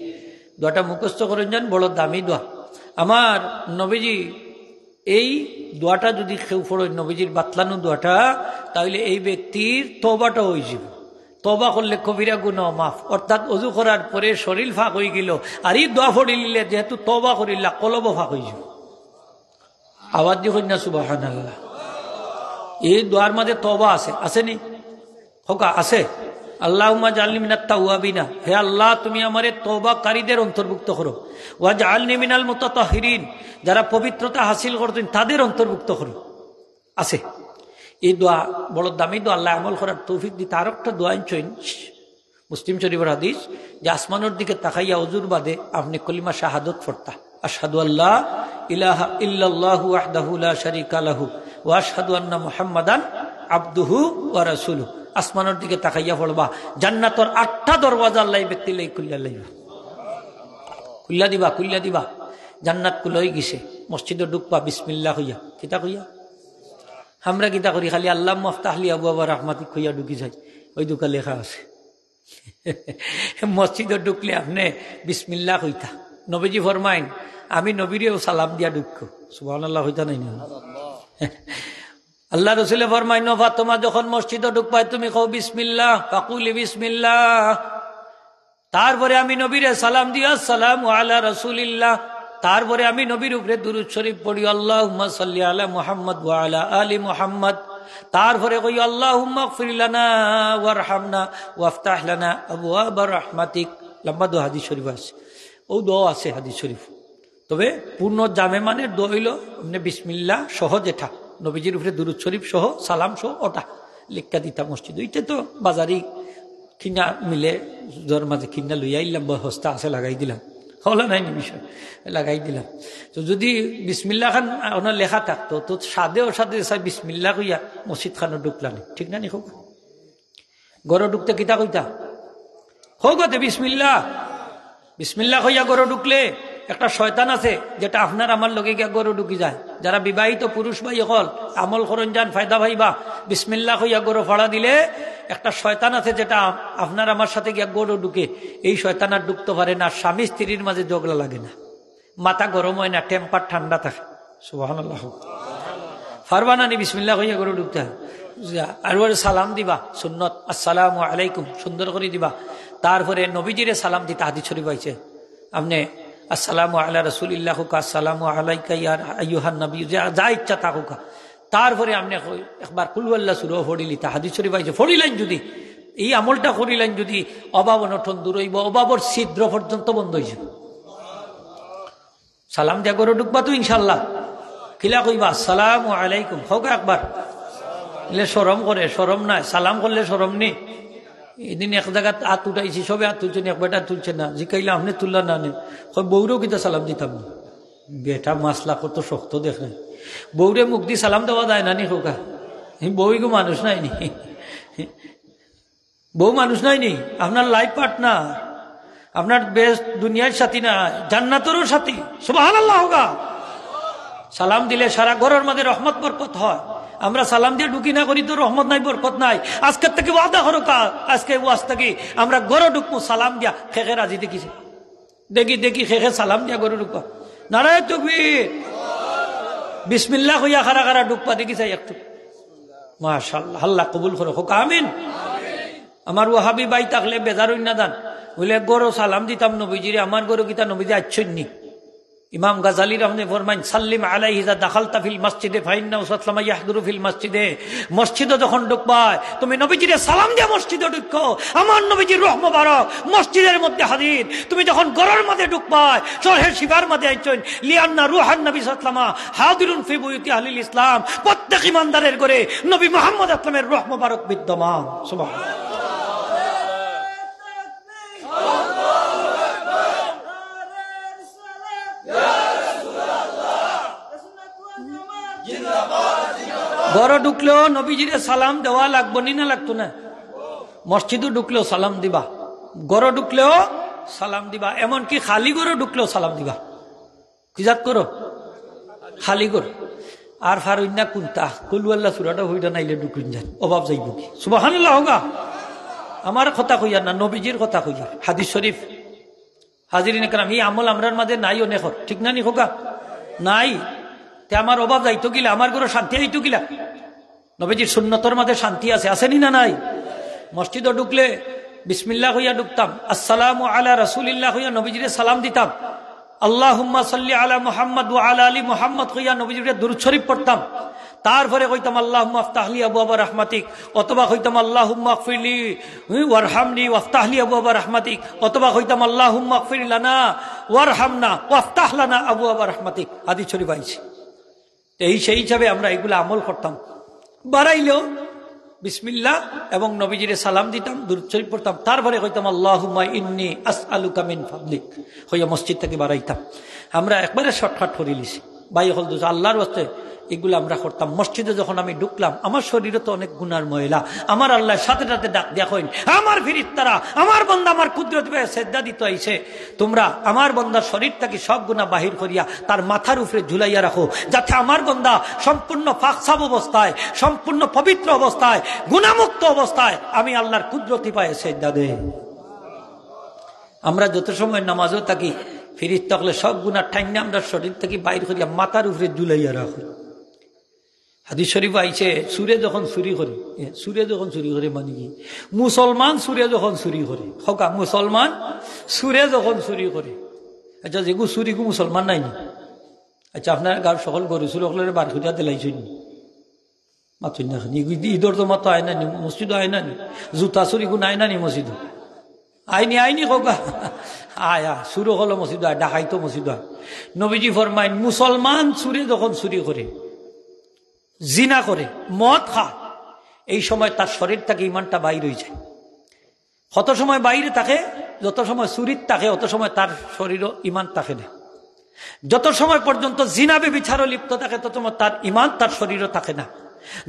[SPEAKER 1] দোয়াটা মুখস্থ করেন যান, বড় দামি দোয়া। আমার নবীজি এই দোয়াটা যদি কেউ পড়ে, নবীজির বাতলানো দোয়াটা, তাহলে এই ব্যক্তির তওবাটা হয়ে যাবে। তওবা করলে কবিরা গুনাহ মাফ, অর্থাৎ ওযু করার পরে শরীর ফাঁক হয়ে গেল, আর এই দোয়া পড়িলে যেহেতু তওবা করিলা কলব ফাঁক হয়ে যাবে। আওয়াজ দিয়ে কইনা সুবহানাল্লাহ। এই দোয়ার মাঝে তওবা আছে, আসেনি হোকা? আছে। আল্লাহুম্মা জাআলনি মিনাত তাওয়াবিনা, হে আল্লাহ তুমি আমারে তওবাকারীদের অন্তর্ভুক্ত করো। ওয়া জাআলনি মিনাল মুতাতাহহিরিন, যারা পবিত্রতা হাসিল করতেন তাদের অন্তর্ভুক্ত করো। আছে এই দোয়া, বড় দামি দোয়া। আল্লাহ আমল করার তৌফিক দিতে। আর একটা দোয়া আনছেন মুসলিম শরীফের হাদিস, যে আসমানের দিকে তাকাইয়া ওযুর বাদে আপনি কলিমা শাহাদাত পড়তা, আশহাদু আল্লা ইলাহা ইল্লাল্লাহু ওয়াহদাহু লা শারীকা লাহু ওয়া আশহাদু আন্না মুহাম্মাদান আবদুহু ওয়া রাসূলুহু। আসমানের দিকে তাকাইয়া পড়বা, জান্নাতের 8টা দরওয়াজা আল্লাহ ব্যক্তি লাই খুললা লাইবা, খুললা দিবা, খুললা দিবা। জান্নাত খুলই গেছে, মসজিদে ঢুকবা বিসমিল্লাহ হইয়া, কিতা কইয়া? আমরা কিতা করি? খালি আল্লাহ মাফতাহলি আবওয়াবা রাহমাতিক কইয়া ঢুকি যাই, ওই দুকা লেখা আছে। মসজিদে ঢুকলে আপনি বিসমিল্লাহ কইতা। নবীজি ফরমাইন, আমি নবীরেও সালাম দিয়া ঢুকব। সুবহানাল্লাহ হইতা নাই না? আল্লাহ রসুলে ফরমাইন, ফাতেমা যখন মসজিদে ঢুকবাই তুমি কও বিসমিল্লাহ, ফাকুলি বিসমিল্লাহ। তারপরে আমি নবীরে সালাম দিয়া আসসালামু আলা রাসূলিল্লাহ। তারপরে আমি নবীর উপরে দুরূদ শরীফ পড়ি, আল্লাহুম্মা সাল্লি আলা মুহাম্মদ ওয়া আলা আলি মুহাম্মদ। তারপরে কই আল্লাহুম্মা গফির লানা ওয়ারহামনা ওয়াফতাহ লানা আবওয়াব রাহমাতিক। লম্বা দোয়া হাদিস শরীফ আছে, ও দোয়া আছে হাদিস শরীফ। তবে পূর্ণ জামে মানে দোয়া হইল আপনি বিসমিল্লাহ সহ যেটা, নবীজির উপরে দুরূদ শরীফ সহ সালাম সহ ওটা লিখা দিতা মসজিদ। ওইটা তো বাজারি কিনা মিলে, জ্বর মাঝে কিনা লইয়া ইলাম, বস্তা আছে লাগাই দিলাম, হলো নাই বিষয়, লাগাই দিলাম। তো যদি বিসমিল্লাহ খান ওনার লেখা থাকতো, তো সাদেও সাদে বিসমিল্লাহ কইয়া মসজিদ খানো ঢুকলানি, ঠিক না নি? হোক গড় ঢুকতে কিতা কইতা? হোক বিসমিল্লাহ, বিসমিল্লাহ কইয়া গড় ঢুকলে একটা শয়তান আছে যেটা আপনার আমার লগে গিয়া গরু ঢুকি যায়। যারা বিবাহিত পুরুষ ভাই হল আমল করন যান, ফায়দা ভাইবা। বিসমিল্লাহ হইয়া গরু ফাড়া দিলে একটা শয়তান আছে যেটা আপনার আমার সাথে গিয়া গরু ঢুকে, এই শয়তান আর ঢুকতে পারে না। স্বামী স্ত্রীর মাঝে ঝগড়া লাগে না, মাথা গরম হয় না, টেম্পার ঠান্ডা থাকে। সুবহানাল্লাহ। ফারবা না নি বিসমিল্লাহ হইয়া গরু ঢুকতে? আর সালাম দিবা সুন্নত, আসসালামু আলাইকুম সুন্দর করে দিবা। তারপরে নবীজিরে সালাম দিতে হাদিস শরীফ আইছে, আপনি আসসালামু আলা রাসূলিল্লাহ কা, আসসালামু আলাইকা ইয়া আইয়ুহান নবী, যা ইচ্ছা তা হোক। তারপরে আপনি একবার কুল আল্লাহ সূরা পড়িলি, তা হাদিস শরীফ আইছে। পড়িলেন যদি এই আমলটা করিলেন, যদি অভাব অনটন দূর হইব, অভাবর ছিদ্র পর্যন্ত বন্ধ হয়ে যাবে। সালাম দিয়া গরু ঢুকবা তো ইনশাল্লাহ, কিলা কইবা আসসালামু আলাইকুম হোক একবার। এলে শরম করে, শরম নাই, সালাম করলে শরম নেই। এদিন এক জায়গায় হাত উঠাইছি, সবে হাত তুলছেন, এক বেটা তুলছে না, জিকাইলে আপনি তুললা না নে, বৌরেও কিন্তু সালাম দিতাম না। বেটা মাসলা কত শক্ত দেখে, বৌরে মুখ দিয়ে সালাম দেওয়া যায় না নি? খোকা বউইগো মানুষ নাই নি? বউ মানুষ নাই নি? আপনার লাইফ পার্টনার, আপনার বেস্ট দুনিয়ার সাথী না, জান্নাতেরও সাথী। সুবহানাল্লাহ হোগা। সালাম দিলে সারা ঘরের মধ্যে রহমত বরকত হয়। আমরা সালাম দিয়ে ঢুকি না করি তো রহমত নাই, বরকত নাই। আজকের থেকে ওয়াদা করো, আজকে ওয়াজ থেকে আমরা গরো ঢুকবো সালাম দিয়া। খেখে রাজি দেখিছে, দেখি দেখি খেখে সালাম দিয়া গরু ঢুকবা। নারায়ে তাকবীর, বিসমিল্লাহ হইয়া খারা খারা ঢুকবা দেখি চাই একটু। মাশাআল্লাহ, আল্লাহ কবুল করো, হোক আমিন। আমার ওয়াহাবি ভাই থাকলে বেজার হই না দান, বলে গরো সালাম দিতাম নবীজিরে, আমার গরু কিতা নবীজি আচ্ছন্নি। ইমাম গাজালি রহমে ফরমাইন, সাল্লিম আলাইহি ইযা দাখালতা ফিল মসজিদে ফাইন্নাহু সাল্লামা ইয়াহদুরু ফিল মসজিদে। মসজিদে যখন ঢুকবাই তুমি নবীজিরে সালাম দিয়ে মসজিদে ঢুকো, আমার নবীজির রূহ মুবারক মসজিদের মধ্যে হাজির। তুমি যখন ঘরের মধ্যে ঢুকবাই, শরহে শিবার মধ্যে আইছেন, লিআন্না রূহান নবী সাল্লাল্লাহু হাদিরুন ফি বুয়ুতি আহলিল ইসলাম। প্রত্যেক ইমানদারের ঘরে নবী মুহাম্মদ সাল্লামের রূহ মুবারক বিদ্যমান। সুবহানাল্লাহ। ঘরে ঢুকলেও নবীজিরে সালাম দেওয়া লাগবো নি না লাগতো না? মসজিদে ঢুকলেও সালাম দিবা, ঘরে ঢুকলেও সালাম দিবা, এমনকি খালি ঘরে ঢুকলেও সালাম দিবা। কি জাত করো? খালি ঘর। আর ফারুন্না কুন্তা কুলু আল্লাহ সূরাটা হইটা নাইলে ঢুকুন যান, অভাব যাইব কি? সুবহানাল্লাহ হোগা। আমার কথা কইয়া না, নবীজির কথা কইয়া। হাদিস শরীফ হাজিরিন একরাম, এই আমল আমরার মাঝে নাই অনেক, ঠিক না নি খোকা? নাই। তে আমার অভাব যাইতো গিলা, আমার ঘরে শান্তি আইতো গিলা? নবীজির সুন্নতর মাঝে শান্তি আছে, আসেনি না নাই? মসজিদে ঢুকলে বিসমিল্লাহ হইয়া ঢুকতাম, আসসালামু আলা রাসূলিল্লাহ হইয়া নবীজিরে সালাম দিতাম, আল্লাহুম্মা সাল্লি আলা মুহাম্মদ ওয়া আলা আলি মুহাম্মদ হইয়া নবীজিরে দুরূদ শরীফ পড়তাম। তারপরে কইতাম আল্লাহুম্মা আফতাহলি আবওয়াবা রাহমাতিক, অথবা কইতাম আল্লাহুম্মা আগফিরলি ওয়ারহামনি ওয়াফতাহলি আবওয়াবা রাহমাতিক, অথবা কইতাম আল্লাহুম্মা আগফির লানা ওয়ারহামনা ওয়াফতাহ লানা আবওয়াবা রাহমাতিক। হাদিস শরীফ আইছে। এই সেই হিসাবে আমরা এগুলো আমল করতাম। বাড়াইলেও বিসমিল্লাহ এবং নবীজিরে সালাম দিতাম, দুরূদ শরীফ পড়তাম, তারপরে কইতাম আল্লাহুম্মা ইন্নী আসআলুকা মিন ফাদলিক হইয়া মসজিদ থেকে বাড়াইতাম। আমরা একবারে শর্টকাট করে লিছি ভাই হল দুজ, আল্লাহর ওয়াস্তে এগুলো আমরা করতাম। মসজিদে যখন আমি ঢুকলাম, আমার শরীরে তো অনেক গুনার ময়লা, আমার আল্লাহ সাথে সাথে ডাক দিয়া কইন, আমার ফেরেশতারা আমার বান্দা আমার কুদরত ভাবে সেজদা দিতে আইছে, তোমরা আমার বান্দার শরীর থেকে সব গুনাহ বাহির করিয়া তার মাথার উপরে ঝুলাইয়া রাখো, যাতে আমার বান্দা সম্পূর্ণ পাকসাব অবস্থায়, সম্পূর্ণ পবিত্র অবস্থায়, গুনাহমুক্ত অবস্থায় আমি আল্লাহর কুদরতি পায়ে সেজদা দেই। আমরা যত সময় নামাজও থাকি, ফেরেশতা হলে সব গুনাহ ঠাইনা আমরা শরীর থেকে বাইর করিয়া মাথার উপরে ঝুলাইয়া রাখো। হাদিস শরীফ আইছে, সুরে যখন চুরি করে, সুরে যখন চুরি করে মানে কি, মুসলমান সুরে যখন চুরি করে, হকা মুসলমান সুরে যখন চুরি করে, আচ্ছা যেগু চুরি গু মুসলমান নাই নি? আচ্ছা আপনার গাঁর সকল গরু চুরি সকলের বার করিয়া দিলাইছেন নি? মাতুন না, ঈদর তো মাতো আয় না নি, মসজিদ আয় না নি? জুতা চুরি গু নাই না নি মসজিদ? আইনি আইনি হোকা আয়া সুর হলো মসজিদ আয়, ডাকাইতো মসজিদ আয়। নবীজি ফরমাইন, মুসলমান সুরে যখন চুরি করে, জিনা করে, মদ খায়, এই সময় তার শরীর থেকে ইমানটা বাইর হয়ে যায়। কত সময় বাইরে থাকে? যত সময় চুরির থাকে অত সময় তার শরীরও ইমান থাকে না। যত সময় পর্যন্ত জিনাবে বিচারও লিপ্ত থাকে তত সময় তার ইমান তার শরীরও থাকে না।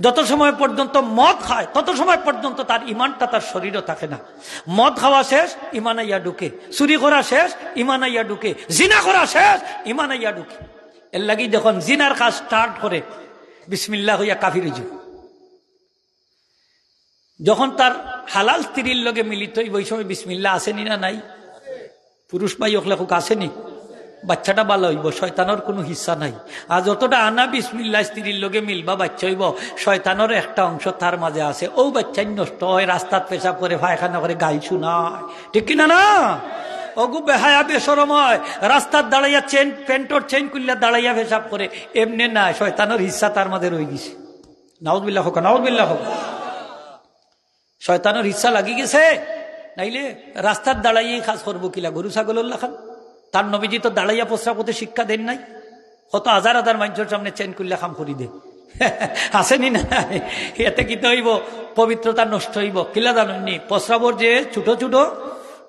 [SPEAKER 1] যত সময় পর্যন্ত মদ খায় তত সময় পর্যন্ত তার ইমানটা তার শরীরও থাকে না। মদ খাওয়া শেষ, ইমান আইয়া ঢুকে, চুরি করা শেষ, ইমান আইয়া ঢুকে, জিনা করা শেষ, ইমান আইয়া ঢুকে। এর লাগি যখন জিনার কাজ স্টার্ট করে বিসমিল্লাহ হইয়া কাফির হয়ে যাবে। যখন তার হালাল স্ত্রীর লগে মিলিত হইব ওই সময় বিসমিল্লাহ আসেনি না নাই? পুরুষ ভাই ওখলে খুব আসেনি? বাচ্চাটা ভালো হইব, শয়তানোর কোনো হিস্সা নাই। আর যতটা আনা বিসমিল্লাহ স্ত্রীর লগে মিলবা বাচ্চা হইব, শয়তানোর একটা অংশ তার মাঝে আছে, ও বাচ্চাই নষ্ট হয়, রাস্তার পেশাব করে, পায়খানা করে, গাই শুনায়, ঠিক কিনা না? অগু বেহায়া বেসরম হয়, রাস্তার দাঁড়াইয়া চেন প্যান্টর চেন কুল্লা দাঁড়াইয়া পেশাব করে, এমনি না, শয়তানোর হিস্সা তার মাঝে রয়ে গেছে। নাউযুবিল্লাহ হোক, নাউযুবিল্লাহ হোক, শয়তানোর হিস্সা লাগি গেছে। নাইলে রাস্তার দাঁড়াইয়াই কাজ করবো কিলা? গরু ছাগল খান। তার নবীজি তো দাঁড়াইয়া প্রস্রাব করতে শিক্ষা দেন নাই? কত হাজার হাজার মানুষের সামনে চেন কুল্লা খাম করি দে, আসেনি না? এতে কি তো হইব? পবিত্রতা নষ্ট হইব। কিলা জানেননি? প্রস্রাবর যে ছোট ছোট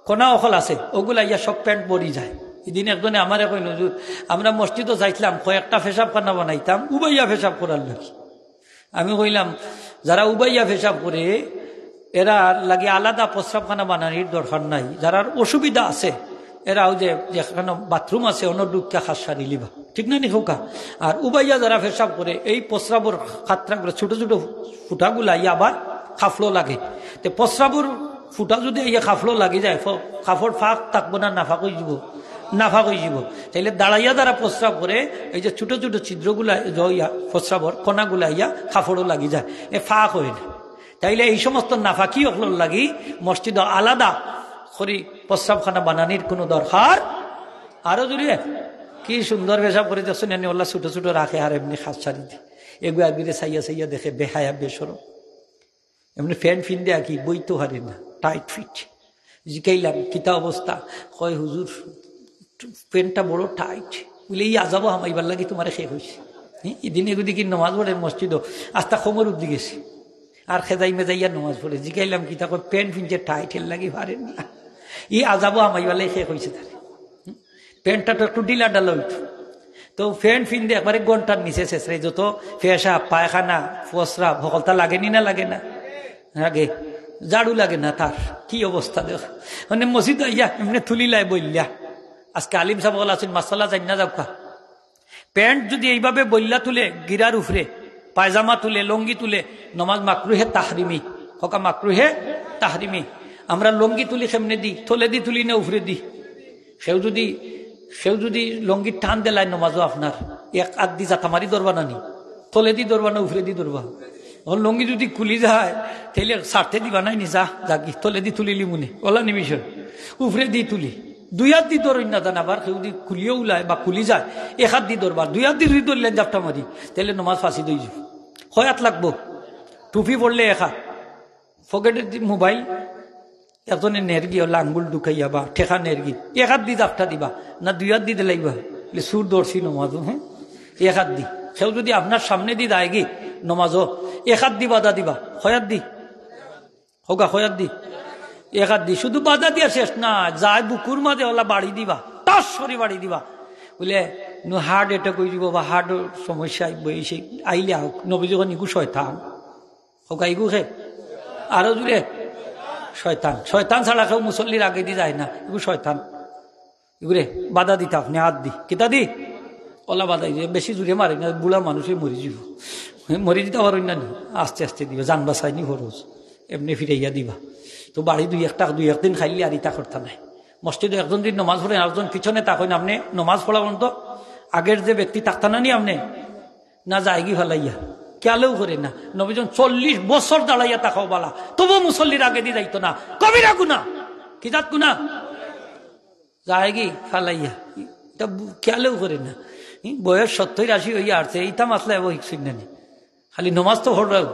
[SPEAKER 1] কোনা অকল আছে, ওগুলা ইয়া সব প্যান্ট পরি যায়। এদিন একজনে আমার কই, নজর আমরা মসজিদও যাইছিলাম, কয়েকটা পেশাব খানা বানাইতাম, উবাইয়া পেশাব করার নাকি। আমি কইলাম, যারা উবাইয়া পেশাব করে এরা লাগে আলাদা প্রস্রাবখানা বানানোর দরকার নাই। যারা অসুবিধা আছে এরাও যেখানে বাথরুম আছে অনডুকা খাস সারি লিবা, ঠিক না নি খোকা? আর উবাইয়া যারা পেশাব করে, এই প্রস্রাবর খাতরাগুলো ছোট ছোট ফুটাগুলা ইয়া আবার খাফলো লাগে। তো প্রস্রাবর ফুটা যদি ইয়ে খাফলো লাগি যায়, কাপড় ফাঁক থাকবো না, নাফাক হয়ে যাব, নাফাক হয়ে যাব। তাইলে দাঁড়াইয়া যারা প্রস্রাব করে, এই যে ছোট ছোট ছিদ্রগুলা ইয়া প্রস্রাবর কণাগুলা ইয়া কাপড়ও লাগি যায়, এ ফাঁক হয়ে না। তাইলে এই সমস্ত নাফাকি অকল লাগি মসজিদ আলাদা করি প্রস্রাবখানা বানানির কোনো দরকার। আরো জুড়ে কি সুন্দর পেশাব করে যাচ্ছেন, এনে ওল্লা ছোট ছোট রাখে আর এমনি খাস ছাড়ি দিয়ে, এগুলো একদিনে সাইয়া সাইয়া দেখে বেহায়া বেসরম। এমনি ফ্যান ফিন দেয়া কি বইতে হারে না, টাইট ফিট। জিকাইলাম কিতা অবস্থা, কয় হুজুর প্যান্টটা বড় টাইট, বলে এই আজাবো হামাইবার লাগি তোমার শেষ হয়েছে। এদিন এগুদি কি নমাজ পড়ে মসজিদ আস্তা খমর উদ্দি গেছে, আর খেজাই মেজাইয়া নমাজ পড়ে। জিকাইলাম কিতা, কয় প্যান্ট ফিনছে টাইট, এর লাগি পারেন না, ই আজাবো হামাইবার লাগে শেষ হয়েছে তার। প্যান্টটা তো একটু ডিলা ডালা হইতো, তো ফ্যান ফিন দিয়ে একবারে ঘন্টার নিচে শেষরে যত ফেসা পায়খানা ফসরা ভকলতা লাগেনি না? লাগে না? আগে ঝাড়ু লাগে না তার, কি অবস্থা দেখ। মানে মসজিদ ইয়া এমনি তুলিলাই বললা। আজকে আলিম সাহেব আছেন, মাসাল্লাহ জানি না যাবকা, প্যান্ট যদি এইভাবে বললা তুলে গিরার উপরে, পায়জামা তুলে, লঙ্গি তুলে, নমাজ মাকরুহে তাহরিমি, হকা মাকরুহে তাহরিমি। আমরা লঙ্গি তুলি কেমনে দি, থলে দি তুলি না উফরে দি? সেও যদি লঙ্গির টান দেলায় নমাজও আপনার এক আগ দি জাতা মারি ধরবা না নি, থলে দি ধরবা না উফরে দি ধরবা? এখন লঙ্গি যদি খুলি যায় তাহলে সারতে দিবা নাই নি, যা জাগি থলে দি তুলিলি মনে ওলা নিমিষ উফরে দি তুলি। 2 হাত দি ধরুন না জান, আবার কেউ যদি খুলিও উলায় বা খুলি যায় 1 হাত দি ধরবা, 2 হাত দি ধরলেন জাপটা মারি, তাহলে নমাজ ফাঁসি দই যাব। কয় হাত লাগবো? টুপি পড়লে 1 হাত, পকেটের মোবাইল একজনের নেরগি হলে আঙ্গুল ঢুকাইয়া বা ঠেকা নেরগি 1 হাত দি জাপটা দিবা না 2 হাত দিতে লাগবা? সুর দর্শি নমাজও, হ্যাঁ 1 হাত দি। সেও যদি আপনার সামনে দি দায়গি নমাজও 1 হাত দি বাধা দিবা, কয় হাত দি হোগা, কয় হাত দি? 1 হাত দি। শুধু বাধা দিয়া শেষ না, যায় বুকুর মাঝে ওলা বাড়ি দিবা, টাস সরি বাড়ি দিবা, বুঝলে হার্ট অ্যাটাক হয়ে যাব বা হার্ট সমস্যা সেই আইলে হোক। নবী যখন ইগু শয়তান হোকা, ইগু খে আরো জুড়ে শয়তান ছাড়া কেউ মুসল্লির আগে দি যায় না, ইগু শয়তান। ইগুরে বাধা দিতে আপনি হাত দি কিতা দি ওলা বাধা দিয়ে বেশি জুড়ে মারে না, বুড়া মানুষে মরি যাব, মরি দিতে পারেন না, আস্তে আস্তে দিবা, জান বাসাইনি খরচ এমনি ফিরাইয়া দিবা। তো বাড়ি 2 একদিন খাইলে আর ইটা করতে নাই। মসজিদে একজন দিন নমাজ পড়েন, একজন পিছনে তাকেন, আপনি নমাজ পড়া পর্যন্ত আগের যে ব্যক্তি তাকতা না নি আপনি না যায়গি ফেলাইয়া কেলেও করে না। নবীজন 40 বছর দাঁড়াইয়া তাকাও বালা, তবু মুসল্লির আগে দিয়ে যাইতো না। কবিরা গুনা, কি জাত গুনা? যায়গি ফেলাইয়া, এটা কেলেও করে না। বয়স 70-80 হইয়া আসছে, এইটা মাসলা এব শিখছেন না, খালি নমাজ তো হরাও।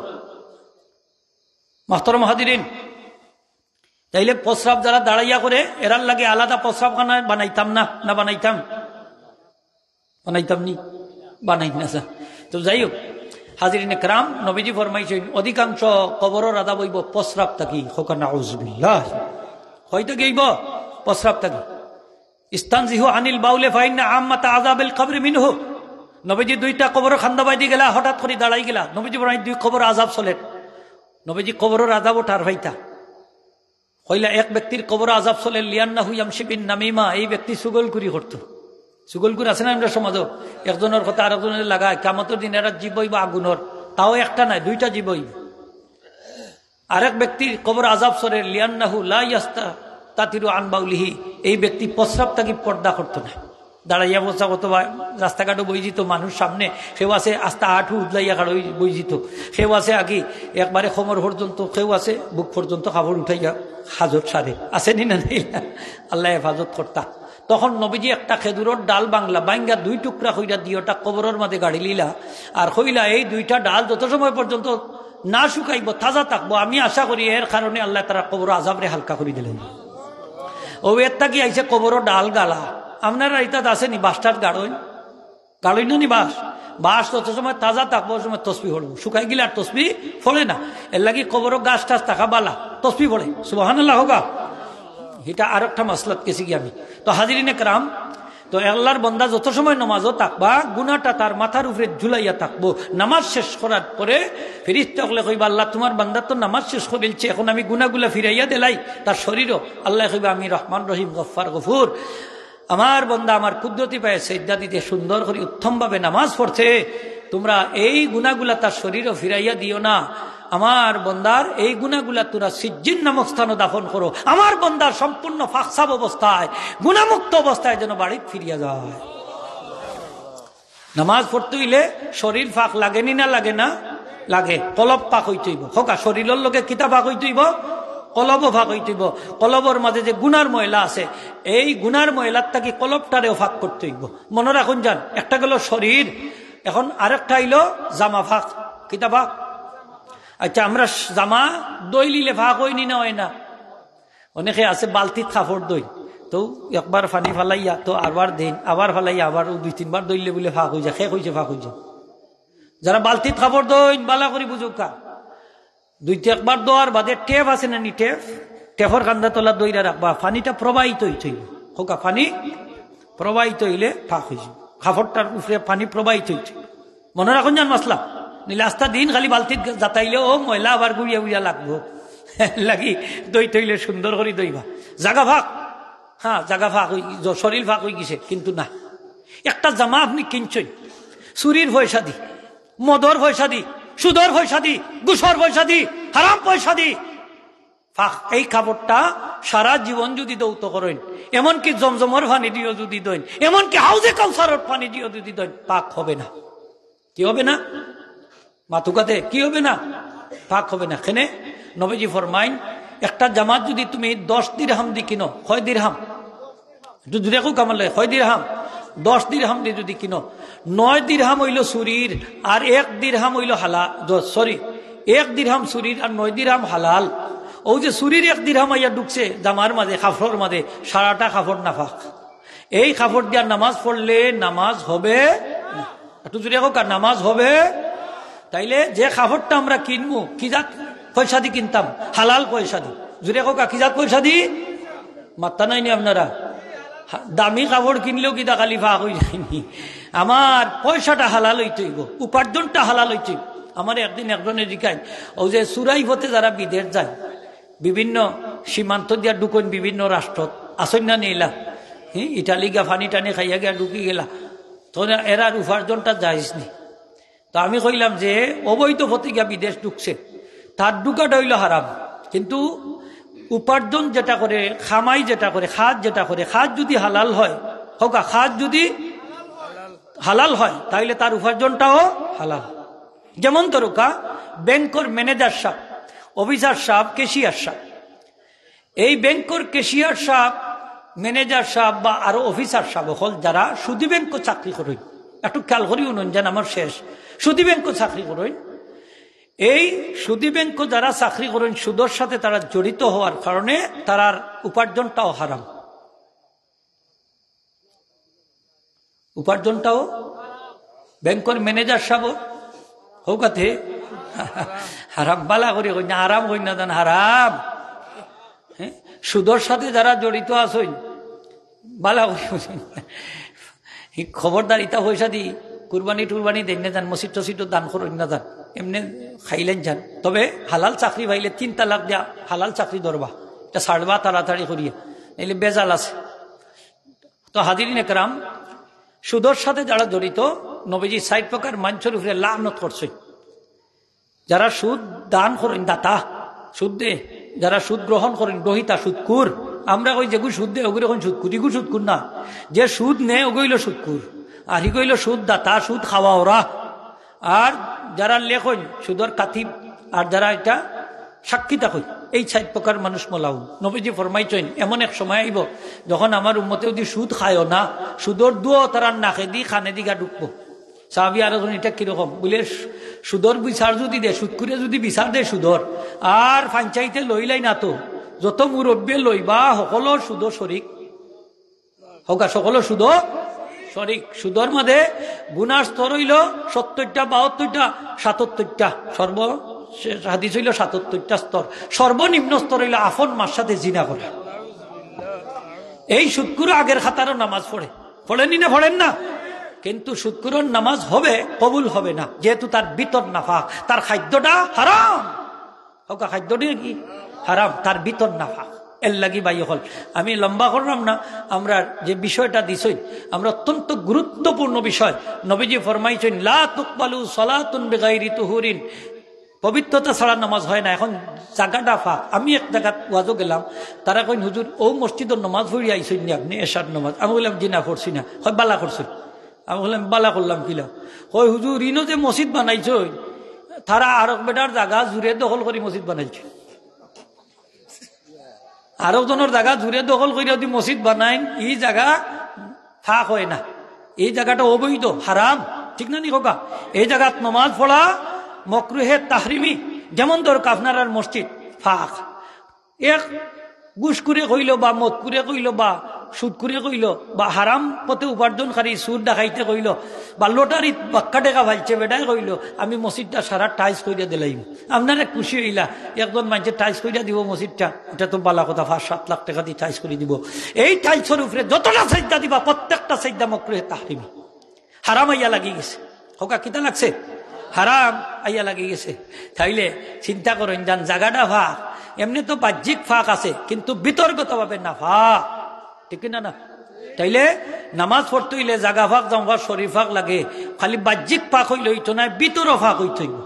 [SPEAKER 1] মাস্তরম হাজিরিন, তাইলে প্রস্রাব যারা দাঁড়াইয়া করে এরার লাগে আলাদা প্রস্রাব খানা বানাইতাম না? না বানাইতাম? বানাইতাম নি, বানাই না। তো যাই হোক হাজিরিনে کرام, নবীজি ফরমাইছেন অধিকাংশ কবরের আযাব হইব প্রস্রাব থাকি। হোকা নাউযুবিল্লাহ, হয়তো গইব প্রস্রাব থাকি। ইস্তানজিহু আনিল বাউলে ফাইন্না আম্মাতা আযাবিল কবর মিনহু। নবীজি 2টা কবর খান্দা বাইদি গেলা, হঠাৎ করে দাঁড়াই গেলা, নবীজি বলেন 2 কবর আযাব চলে। নবীজি কবরের আযাব টার ভাইতা হইলা, এক ব্যক্তির কবর আযাব চলে লিয়ান্নাহু ইয়ামশি বিন নামিমা, এই ব্যক্তি সুগলকুরি করতো। সুগলকুর আছে না আমরা সমাজও, একজনের কথা আরেকজনের লাগায়, কিয়ামতের দিন এরা জীব হইব আগুনের, তাও একটা নাই 2টা জীব হইব। আরেক ব্যক্তির কবর আযাব চলে লিয়ান্নাহু লা ইয়াস্তাতিরু আন বাউলিহি, এই ব্যক্তি প্রস্রাব থাকি পর্দা করতো না, দাঁড়াইয়া বসা কত রাস্তাঘাটও বই যেত, মানুষ সামনে কেউ আছে আস্তা আঠু উদলাইয়া কাড় বই যেত, কেউ আছে আগে একবারে কোমর পর্যন্ত, কেউ আছে বুক পর্যন্ত কাপড় উঠাইয়া হাজত সারে, আসেনি না নেই? আল্লাহ হেফাজত করতা। তখন নবীজি একটা খেজুরের ডাল বাংলা বাইঙ্গা 2 টুকরা হইলা দিয়ে ওটা কবরের মাঝে গাড়ি লিলা, আর হইলা এই 2টা ডাল যত সময় পর্যন্ত না শুকাইব তাজা থাকবো, আমি আশা করি এর কারণে আল্লাহ তারা কবর আযাবরে হালকা করে দিলেন। ও এর থাকি আইসে কবরের ডাল গালা। আপনারা ইতাত আসেনি বাসটার গাড়ই না নি? বাস তত সময় তাজা থাকবো, সময় তসবি ফলবো, শুকাই গেলে আর তসবি ফলে না। এর লাগি কবর গাছ টাছ থাকা বালা, তসবি ফলে। সুবহানাল্লাহ হোগা। এটা আর একটা মাসলাত গেছি কি আমি। তো হাজিরিনে کرام, তো আল্লাহর বান্দা যত সময় নামাজও থাকবা, গুনাহটা তার মাথার উপরে ঝুলাইয়া থাকবো। নামাজ শেষ করার পরে ফেরেশতা হলে কইবা, আল্লাহ তোমার বান্দা তো নামাজ শেষ করেছে, এখন আমি গুনাহগুলা ফিরাইয়া দিলাই তার শরীরও। আল্লাহ কইবা, আমি রহমান রহিম গফফার গফুর, আমার বান্দা আমার কুদরতি পায়ে সিজদা দিতে সুন্দর করে উত্তম ভাবে নামাজ পড়ছে, তোমরা এই গুনাহগুলা তার শরীরও ফিরাইয়া দিও না। আমার বন্দার এই গুনাহগুলা তোরা সিজ্জিন নামক স্থানে দাফন করো। আমার বন্দার সম্পূর্ণ ফাঁকসাব অবস্থায়, গুনাহমুক্ত অবস্থায় যেন বাড়ি ফিরিয়া যায়। নামাজ পড়তে হইলে শরীর ফাঁক লাগেনি না? লাগে না? লাগে। কলব পাক হইতে হইব। হোকা শরীরের লোকে কিতা পাক হইতে হইব? কলবও ফাঁক হইতে হইব। কলবর মাঝে যে গুনার ময়লা আছে, এই গুনার ময়লার থাকি কলবটারেও ফাঁক করতে হইব। মনে রাখুন যান, একটা গেল শরীর, এখন আরেকটা হইল জামা ফাঁক। কিতা ফাঁক? আচ্ছা, আমরা জামা দই লিলে ফাঁক হইনি না? হয় না? অনেকে আছে বালতিত কাপড় দই, তো একবার পানি ফালাইয়া তো আবার দিন, আবার ফালাইয়া আবার 2-3 বার দইলে বলে ফাঁক হয়ে যায়, শেষ হয়েছে ফাঁক হয়ে যায়। যারা বালতিত কাপড় দই বালা করে বুঝুক, 2-1 দোয়ার বাদে টেপ আছে না নি? টেপর কান্দা তোলা দইরা রাখবা, পানিটা প্রবাহিত হইতে হইব। হোকা পানি প্রবাহিত হইলে ফাঁক হয়ে যাবে, কাপড়টার উপরে পানি প্রবাহিত হইতে। মনে রাখুন যান মাসলা, নিলে আস্তা দিন খালি বালতিত যাতাইলে ও ময়লা আবার গুড়িয়া গুড়িয়া লাগবো, লাগি দই তৈলে সুন্দর করে দইবা। জাগা ফাঁক, হ্যাঁ জাগা ফাঁক, শরীর ফাঁক হয়ে গেছে, কিন্তু না। একটা জামা আপনি কিনছেন চুরির পয়সা দি, মদর পয়সা দি, সুদর পয়সা দি, ঘুষর পয়সা দি, হারাম পয়সা দি, ফাঁক। এই কাপড়টা সারা জীবন যদি দৌত করেন, এমনকি জমজমর পানি দিয়েও যদি দেন, এমনকি হাউজে কাউসারের পানি দিয়েও যদি দেন, পাক হবে না। কি হবে না? মাতুকাতে কি হবে না? পাক হবে না। এখানে নবীজি ফরমাইন, একটা জামাত যদি তুমি 10 দিরহাম দি কিনো, 6 দিরহাম, যদি দেখো কামালে 6 দিরহাম, 10 দিরহাম দিয়ে যদি কিনো, 9 দিরহাম হইল চুরির আর 1 দিরহাম হইল হালাল। 1 দিরহাম চুরির আর 9 দিরহাম হালাল। ও যে চুরির 1 দিরহাম আইয়া ঢুকছে জামার মাঝে, কাপড়ের মাঝে, সারাটা কাপড় নাফাক। এই কাপড় দিয়া নামাজ পড়লে নামাজ হবে না। একটু জুড়ে হোক, আর নামাজ হবে। তাইলে যে কাপড়টা আমরা কিনবো, কি জাত পয়সা দি কিনতাম? হালাল পয়সা দি। জুড়ে হোক, কি জাত পয়সা দি? মাত্তা নাইনি আপনারা? দামি কাপড় কিনলেও কি খালি ফাঁক হয়ে যায়নি? আমার পয়সাটা হালাল হইতে হইব, উপার্জনটা হালাল হইতে। আমার একদিন একজনে জিজ্ঞাসা, ও যে সুরাই হতে যারা বিদেশ যায়, বিভিন্ন সীমান্ত দিয়া ঢুকেন বিভিন্ন রাষ্ট্র, আসন না নিলা, ইটালি গা ফানি টানি খাইয়া গিয়া ঢুকি গেলা, তো এরার উপার্জনটা যাইস নি। তো আমি কইলাম যে অবৈধ পথে গিয়া বিদেশ ঢুকছে, তার ঢুকাটা হইল হারাম, কিন্তু উপার্জন যেটা করে, খামাই যেটা করে, খাজ যেটা করে, খাজ যদি হালাল হয়, হোক খাজ যদি হালাল হয়, তাইলে তার উপার্জনটাও হালাল। যেমন তরুকা ব্যাংকর ম্যানেজার সাহেব, অফিসার সাহেব, ক্যাশিয়ার সাহেব, এই ব্যাংকর ক্যাশিয়ার সাহেব, ম্যানেজার সাহেব বা আরো অফিসার সাহেব হল যারা সুদী ব্যাংক চাকরি করেন, একটু খেয়াল করি উনুন যেন আমার শেষ, সুদী ব্যাংক চাকরি করেন। এই সুদী ব্যাংক যারা চাকরি করেন, সুদের সাথে তারা জড়িত হওয়ার কারণে তার উপার্জনটাও হারাম, উপার্জনটাও। ব্যাংকের ম্যানেজার সাহেব হোকাতে হারাম, বালা করি কই না, আরাম কই না, হারাম। হ্যাঁ, সুদের সাথে যারা জড়িত আছেন, বালা করি খবরদার, ইটা পয়সা দি কুরবানি টুরবানি দেন না যান, মসজিদ টসিদ দান করেন না যান, এমনি খাইলেন যান। তবে হালাল চাকরি পাইলে 3 তালাক দিয়া হালাল চাকরি ধরবা, এটা ছাড়বা তাড়াতাড়ি করিয়া, এলে বেজাল আছে। তো হাজিরিন একরাম, সুদের সাথে যারা জড়িত, নবীজি 60 প্রকার মানুষের উপরে লানত করছে। যারা সুদ দান করেন, দাতা, সুদ দে, যারা সুদ গ্রহণ করেন, গ্রহিতা, সুদকুর। আমরা কই যেগু সুদ দে ওগুলো এখন সুদকুর, ইগু সুদকুর না। যে সুদ নেয় ওগুলো সুদকুর, আর ইগুলো সুদ দাতা, সুদ খাওয়া ওরা। আর যারা লেখন সুদর কাতিব, আর যারা এটা সাক্ষী থাকুন, এই 60 প্রকার মানুষ মলাউ। নবীজি ফরমাইছেন, এমন এক সময় আইব যখন আমার উম্মতে যদি সুদ খায়ও না, সুদর দুও তারা নাকে দি খানে দিঘা ঢুকবো। সাহাবী আরো এটা কিরকম বলে, সুদর বিচার যদি দে, সুদ করে যদি বিচার দে সুদর, আর পঞ্চায়েতে লইলাই না, তো যত মুরব্বী লইবা সকলের সুদ শরিক হোকা, সকলের সুদ শরিক। সুদর মাঝে গুনার স্তর হইল 70টা, 72টা, 77টা, হাদিস হইল 77টা স্তর। সর্বনিম্ন স্তর হইল আফন মার সাথে জিনা করা। এই সুদকুরো আগের খাতারও নামাজ পড়েনি না, পড়েন না, কিন্তু সুদকুরোর নামাজ হবে, কবুল হবে না, যেহেতু তার ভিতর নাফাক, তার খাদ্যটা হারাম হোকা, খাদ্যটি কি হারাম, তার ভিতর নাফাক। এর লাগি ভাই হল, আমি লম্বা করলাম না, আমরা যে বিষয়টা দিছই, আমরা অত্যন্ত গুরুত্বপূর্ণ বিষয়। নবীজি ফরমাইছেন, লা তুকবালু সালাতুন বিগাইরি তুহুরিন, পবিত্রতা ছাড়া নামাজ হয় না। এখন জায়গাটা ফাঁক। আমি এক জায়গাত ওয়াজও গেলাম, তারা কইন, হুজুর ও মসজিদের নামাজ পড়ি আইসেন নি আপনি, এশার নামাজ? আমি বললাম, জি না, পড়ছি না। হয় বালা করছেন? আমি বললাম, বালা করলাম কিলা? হয় হুজুর, ইনো যে মসজিদ বানাইছ, তারা আরব বেটার জায়গা জুড়ে দখল করে মসজিদ বানাইছে, আরব জনের জায়গা জুড়ে দখল করে যদি মসজিদ বানাইন, এই জায়গা ফাঁক হয় না, এই জায়গাটা অবৈধ, হারাম, ঠিক না নি হোকা? এই জায়গাত নমাজ পড়া মকরুহে তাহরিমি। যেমন দরকার আপনার আর মসজিদ ফাঁক, এক ঘুষ করে কইল বা মদ করে কইল বা সুদ করে কইল বা হারাম পথে উপার্জনকারী সুদ ডাকাইতে কইল বা লটারি বাক্কা টেকা ভাইছে বেটাই কইল, আমি মসজিদটা সারা টাইস করিয়া দিলাইম। আপনারা খুশি হইলা, একজন মানুষের টাইস করিয়া দিব মসজিদটা, এটা তো বালা কথা, 5-7 লাখ টাকা দিয়ে টাইস করে দিব। এই টাইসের উপরে যতটা সাইডা দিবা, প্রত্যেকটা সাইডা মকরুহে তাহরিমি, হারাম আইয়া লাগি গেছে। হোকা কিতা লাগছে? হারাম আইয়া লাগি গেছে। তাইলে চিন্তা করেন, যান জায়গাটা ফাঁক, এমনি তো বাহ্যিক ফাঁক আছে, কিন্তু বিতর্কত ভাবে না ফাঁক, ঠিক না? না, তাইলে নামাজ পড়তে হইলে জাগা ফাঁক, জামা শরীর ফাঁক লাগে। খালি বাহ্যিক ফাঁক হইলে হইতো না, ভিতরও ফাঁক হইতে হইব।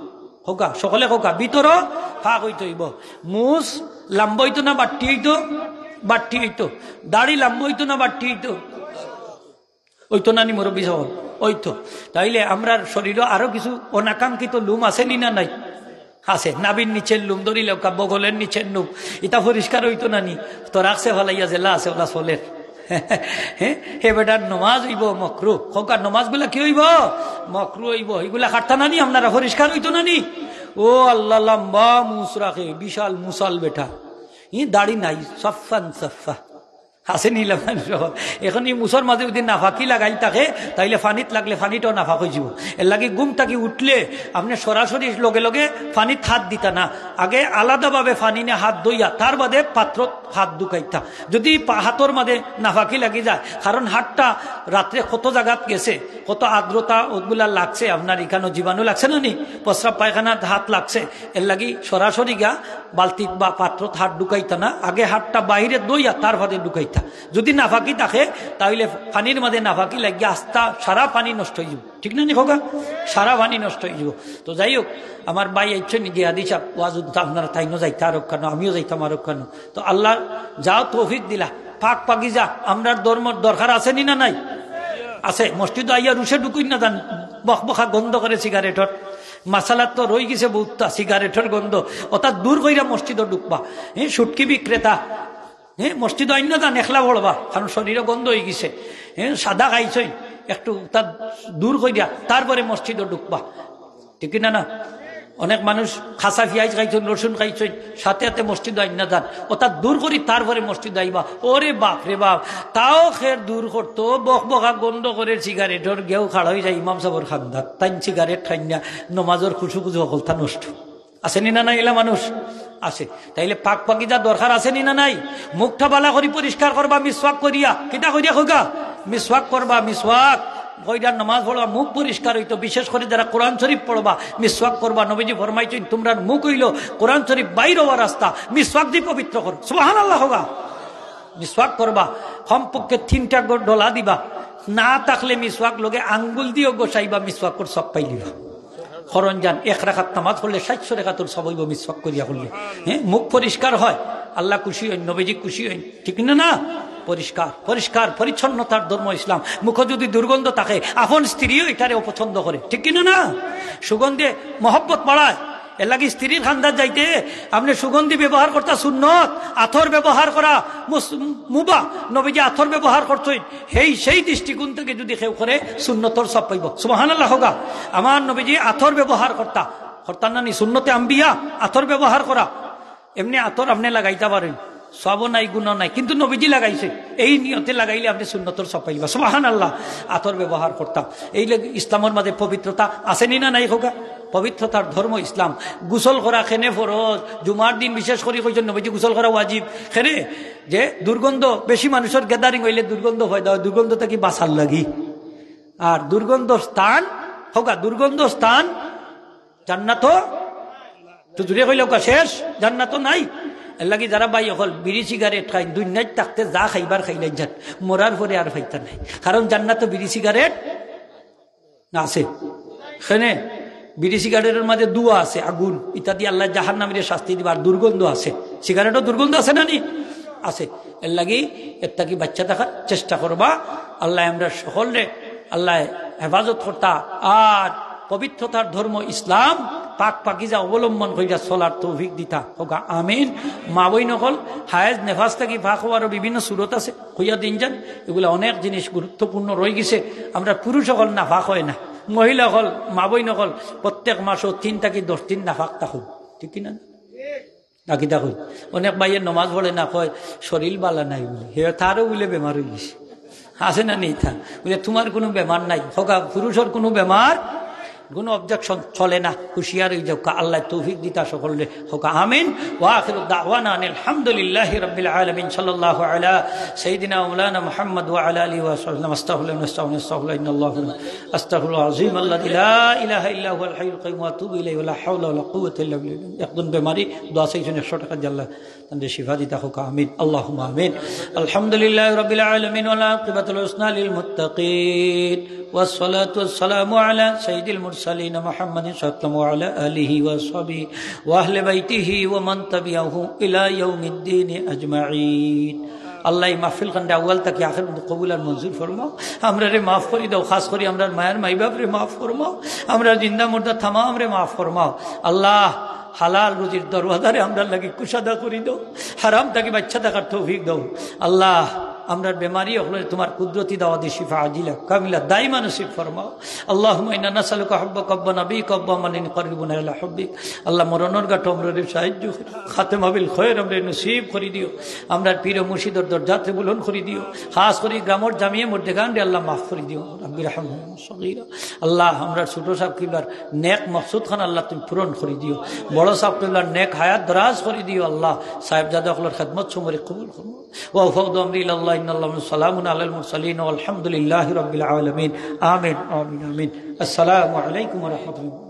[SPEAKER 1] হোকা সকলে হোকা, ভিতরও ফাঁক হইতে হইব। মুস লম্বা হইতো না বাট্টি হইতো? বাট্টি হইতো। দাড়ি লম্বা হইতো না বাট্টি হইতো? ওইতো না নি মুরব্বী সাহেব? ওইতো। তাইলে আমরা শরীরে আরো কিছু অনাকাঙ্ক্ষিত লুম আছে নি না নাই? আছে। নাবির নিচের লুম ধরিলে বগলের নিচের লুম এটা পরিষ্কার হইতো না নি? তো রাখছে ভালাইয়া জেলা আছে ওলা চলের। হে বেটার নমাজ হইব মকরু, খোকার নমাজ গুলা কি হইব? মকরু হইব। এগুলা কাটতা না নি? আপনারা পরিষ্কার হইতো না নি? ও আল্লাহ, লম্বা মুস রাখে, বিশাল মুসাল বেটা, ই দাড়ি নাই, সফান সফা আছে নিলাম। এখন এই মুসর মাঝে যদি নাফাকি লাগাই থাকে তাইলে ফানিত লাগলে ফানিটাও নাফাক হয়ে যাব। এর লাগে গুম তাকি উঠলে আপনি সরাসরি লগে লগে ফানিত হাত দিতা না, আগে আলাদাভাবে ফানি নিয়ে হাত দইয়া তার বাদে পাত্র হাত দুকাইতা। যদি হাতর মাঝে নাফাকি লাগি যায়, কারণ হাতটা রাত্রে কত জায়গাত গেছে, কত আর্দ্রতা ওগুলা লাগছে, আপনার এখানে জীবাণু লাগছে না নি, প্রস্রাব পায়খানাত হাত লাগছে, এর লাগি সরাসরি গা বালতি বা পাত্র হাত ঢুকাইতা না, আগে হাতটা বাইরে দইয়া তার বাদে ঢুকাইতা। যদি নাফাকি থাকে তাহলে পানির মাঝে নাফাকি লাগিয়ে আস্তা সারা পানি নষ্ট হয়ে যাব। ঠিক না নি খোকা? সারা পানি নষ্ট হয়ে যাব। তো যাই হোক, আমার ভাই ইচ্ছে নি গিয়া দিছা ওয়াজ, আপনারা তাইনও যাইতে আরো কেন, আমিও যাইতাম আরো কেন। তো আল্লাহ যাও তৌফিক দিলা, পাক পাকি যা আমরা ধর্ম দরকার আছে নি না নাই? আছে। মসজিদ আইয়া রুশে ঢুকুই না যান, বকবকা গন্ধ করে সিগারেটর, মাসালার তো রয়ে গেছে বহুতটা সিগারেটের গন্ধ, অর্থাৎ দূর কইরা মসজিদও ঢুকবা। সুটকি বিক্রেতা মসজিদ আইন না যান, একলা বলবা, কারণ শরীরে গন্ধ হয়ে গেছে। সাদা খাইছই একটু তার দূর কইরা তারপরে মসজিদও ঢুকবা। ঠিক না না? অনেক মানুষ খাসা পিঁয়াজ খাইছেন, রসুন খাইছেন, সাথে সাথে মসজিদ আইন না যান, অর্থাৎ দূর করি তারপরে মসজিদ আইবা। ওরে বাপ রে বাপ, তাও খের দূর করতো, বকবকা গন্ধ করে সিগারেটর গেও খাড়া হয়ে যায় ইমাম সাহেবের খান্দার, তাই সিগারেট খাই না, নমাজের খুশু খুশু সকলটা নষ্ট। আসেনি না নাই? এলা মানুষ আছে। তাইলে পাক পাকি যা দরকার আসেনি না নাই? মুখটা বালা করি পরিষ্কার করবা মিসওয়াক করিয়া। কিটা করিয়া খোকা? মিসওয়াক করবা, মিসওয়াক কইরা নামাজ পড়বা, মুখ পরিষ্কার হইতো। বিশেষ করে যারা কোরআন শরীফ পড়বা মিসওয়াক করবা। নবীজি ফরমাইছেন তোমরা মুখ হইল কোরআন শরীফ বাইর হওয়ার রাস্তা, মিসওয়াক দিয়ে পবিত্র করো। সুবহানাল্লাহ হোগা। মিসওয়াক করবা, কমপক্ষে 3টা ডলা দিবা, না থাকলে মিসওয়াক লগে আঙ্গুল দিয়েও গোসাইবা, মিসওয়াক করে সব পাইলিবা। খরঞ্জান 1 রাকাত নামাজ পড়লে 700 রাকাতুল সব হইব মিসওয়াক করিয়া করলে। মুখ পরিষ্কার হয়, আল্লাহ খুশি হইন, নবীজি খুশি হইন। ঠিক না না? পরিষ্কার পরিষ্কার পরিচ্ছন্নতার ধর্ম ইসলাম। মুখ যদি দুর্গন্ধ থাকে, আপন স্ত্রীও এটারে অপছন্দ করে। ঠিক কিনা না? সুগন্ধে মহব্বত বাড়ায়। এর লাগে স্ত্রীর খান্দার যাইতে আপনি সুগন্ধি ব্যবহার করতা সুন্নত, আথর ব্যবহার করা মুবা। নবীজি আথর ব্যবহার করছেন, সেই দৃষ্টিকোণ থেকে যদি কেউ করে সুন্নতর সব পাইব। সুবহানাল্লাহ হোগা। আমার নবীজি আথর ব্যবহার করতাম না নি? সুন্নতে আম্বিয়া আথর ব্যবহার করা। এমনি আথর আপনি লাগাইতে পারেন, সব নাই গুণ নাই, কিন্তু নবীজি লাগাইছে, এই নিয়তে লাগাইলে আপনি সুন্নতর সব পাইবা। সুবহানাল্লাহ। আতর ব্যবহার করতাম। এই ইসলামের মাঝে পবিত্রতা আসেনি না নাই হোকা? পবিত্রতার ধর্ম ইসলাম। গোসল করা খেনে ফরজ, জুমার দিন বিশেষ করে কইছেন নবীজি গোসল করা ওয়াজিব। খেনে যে দুর্গন্ধ বেশি মানুষের গ্যাদারিং হইলে দুর্গন্ধ হয়, দুর্গন্ধ থেকে বাঁচার লাগি। আর দুর্গন্ধ স্থান হোকা, দুর্গন্ধ স্থান জান্নাত তো জুড়ে হইল শেষ, জান্নাত নাই। এর লাগি যারা বাই হল বিড়ি সিগারেট খাই, দুনিয়ায় থাকতে যা খাইবার খাইলাই যান, মরার পরে আর ফাইতা নাই। কারণ জান্নাত বিড়ি সিগারেট আছে। এখানে বিড়ি সিগারেটের মাঝে দুয়া আছে, আগুন ইত্যাদি, আল্লাহ জাহান্নামীর শাস্তি দিবা। আর দুর্গন্ধ আছে, সিগারেটও দুর্গন্ধ আছে না নি? আছে। এর লাগি এর থাকি বাচ্চা থাকার চেষ্টা করবা। আল্লাহ আমরা সকলে আল্লাহ হেফাজত করতা। আর পবিত্রতার ধর্ম ইসলাম পাক পাকিজা অবলম্বন কইরা চলার তৌফিক দিতা হোকা। আমিন। মা বই নকল হায়েজ নেফাজ থাকি ফাঁক হওয়ারও বিভিন্ন সুরত আছে, হইয়া দিন যান। এগুলো অনেক জিনিস গুরুত্বপূর্ণ রয়ে গেছে। আমরা পুরুষ সকল না ফাঁক হয় না, মহিলা হল মা বই নকল প্রত্যেক মাসও 3 থেকে 10 দিন না ফাঁক থাকুন। ঠিক কিনা? নাকি দেখুন অনেক ভাইয়ের নমাজ পড়ে না, কয় শরীর বালা নাই বলে, হে তারও বলে বেমার হয়ে গেছে। আছে না নেই? তা বলে তোমার কোনো বেমার নাই হোকা, পুরুষের কোনো বেমার, কোনো অবজেকশন চলে না। হুশিয়ার হয়ে যাও, আল্লাহ তৌফিক দিতা সকলে হোকা। আমিন। ওয়া আখিরু দাওয়ানা আলহামদুলিল্লাহি রাব্বিল আলামিন। সাল্লাল্লাহু আলা সাইয়্যিদিনা ওয়া মাওলানা মুহাম্মদ ওয়া আলা আলিহি ওয়া সাহবিহি আস্তাগফিরুল্লাহ ইন্নাল্লাহু আস্তাগফিরুল আযীম আল্লাযী লা ইলাহা ইল্লা হুয়াল হাইয়ুল কাইয়্যুম ওয়া আতুবু ইলাইহি ওয়া লা হাওলা ওয়া লা কুওয়াতা ইল্লা বিল্লাহ। একজন বেমারি দোয়া চাইছেন 100 টাকা দিয়ে আল্লাহ তাদের শিফা দিতা হোক। আমিন। আল্লাহুম্মা আমিন। আলহামদুলিল্লাহি রাব্বিল আলামিন ওয়া আল আকিবাতুল হুসনা লিল মুত্তাকিন ওয়াস সালাতু ওয়াস সালামু আলা সাইয়্যিদিল মুরসালিন المرسلين محمد صلى الله عليه وسلم وعلى آله وصحبه وأهل بيته ومن تبعه إلى يوم الدين أجمعين আল্লাহ এই মাহফিল খানটা আউয়াল তাকে আখির মধ্যে কবুল আর মঞ্জুর ফরমাও। আমরা রে মাফ করি দাও, খাস করি আমরা মায়ের মাই বাপ রে মাফ ফরমাও, আমরা জিন্দা মুর্দা তামাম রে মাফ ফরমাও। আল্লাহ হালাল রুজির দরওয়াজারে আমরা লাগি কুশাদা করি দাও, হারাম তাকে বাচ্চা থাকার তৌফিক দাও। আল্লাহ আমরা বেমারি হলে তোমার কুদরতি দাওয়াতি শিফা আজিলা কামিলা দাইমা নসিব ফরমাও। আল্লাহুম্মা ইন্না নাসআলুকা হুব্বাকা ওয়া নাবিয়্যিকা ওয়া মান ইয়াকরিবুনা ইলা হুব্বিক। আল্লাহ মরণের গাটো আমরা সাহায্য খাতেমা বিল খায়র আমরা নসিব করে দিও। আমরা পীর মুর্শিদর দরজাতে বুলন্দ করে দিও। খাস করে গ্রামের জামিয়া মর্দেগান্ডে আল্লাহ মাফ করে দিও। রাব্বি রহমহুম সগীরা। আল্লাহ আমরা ছোট সাহেব কিবলার নেক মকসুদ খান আল্লাহ তুমি পূরণ করে দিও। বড় সাহেব কিবলার নেক হায়াত দরাজ করে দিও। আল্লাহ সাহেবজাদা হলের খেদমত সমরে কবুল করো। ওয়া ফাউদু আমরি ইলাল্লাহ ইন্নাল্লাহু সালামুন আলাল মুরসালিন ওয়া আলহামদুলিল্লাহি রাব্বিল আলামিন। আমিন আমিন আমিন। আসসালামু আলাইকুম ওয়া রাহমাতুল্লাহ।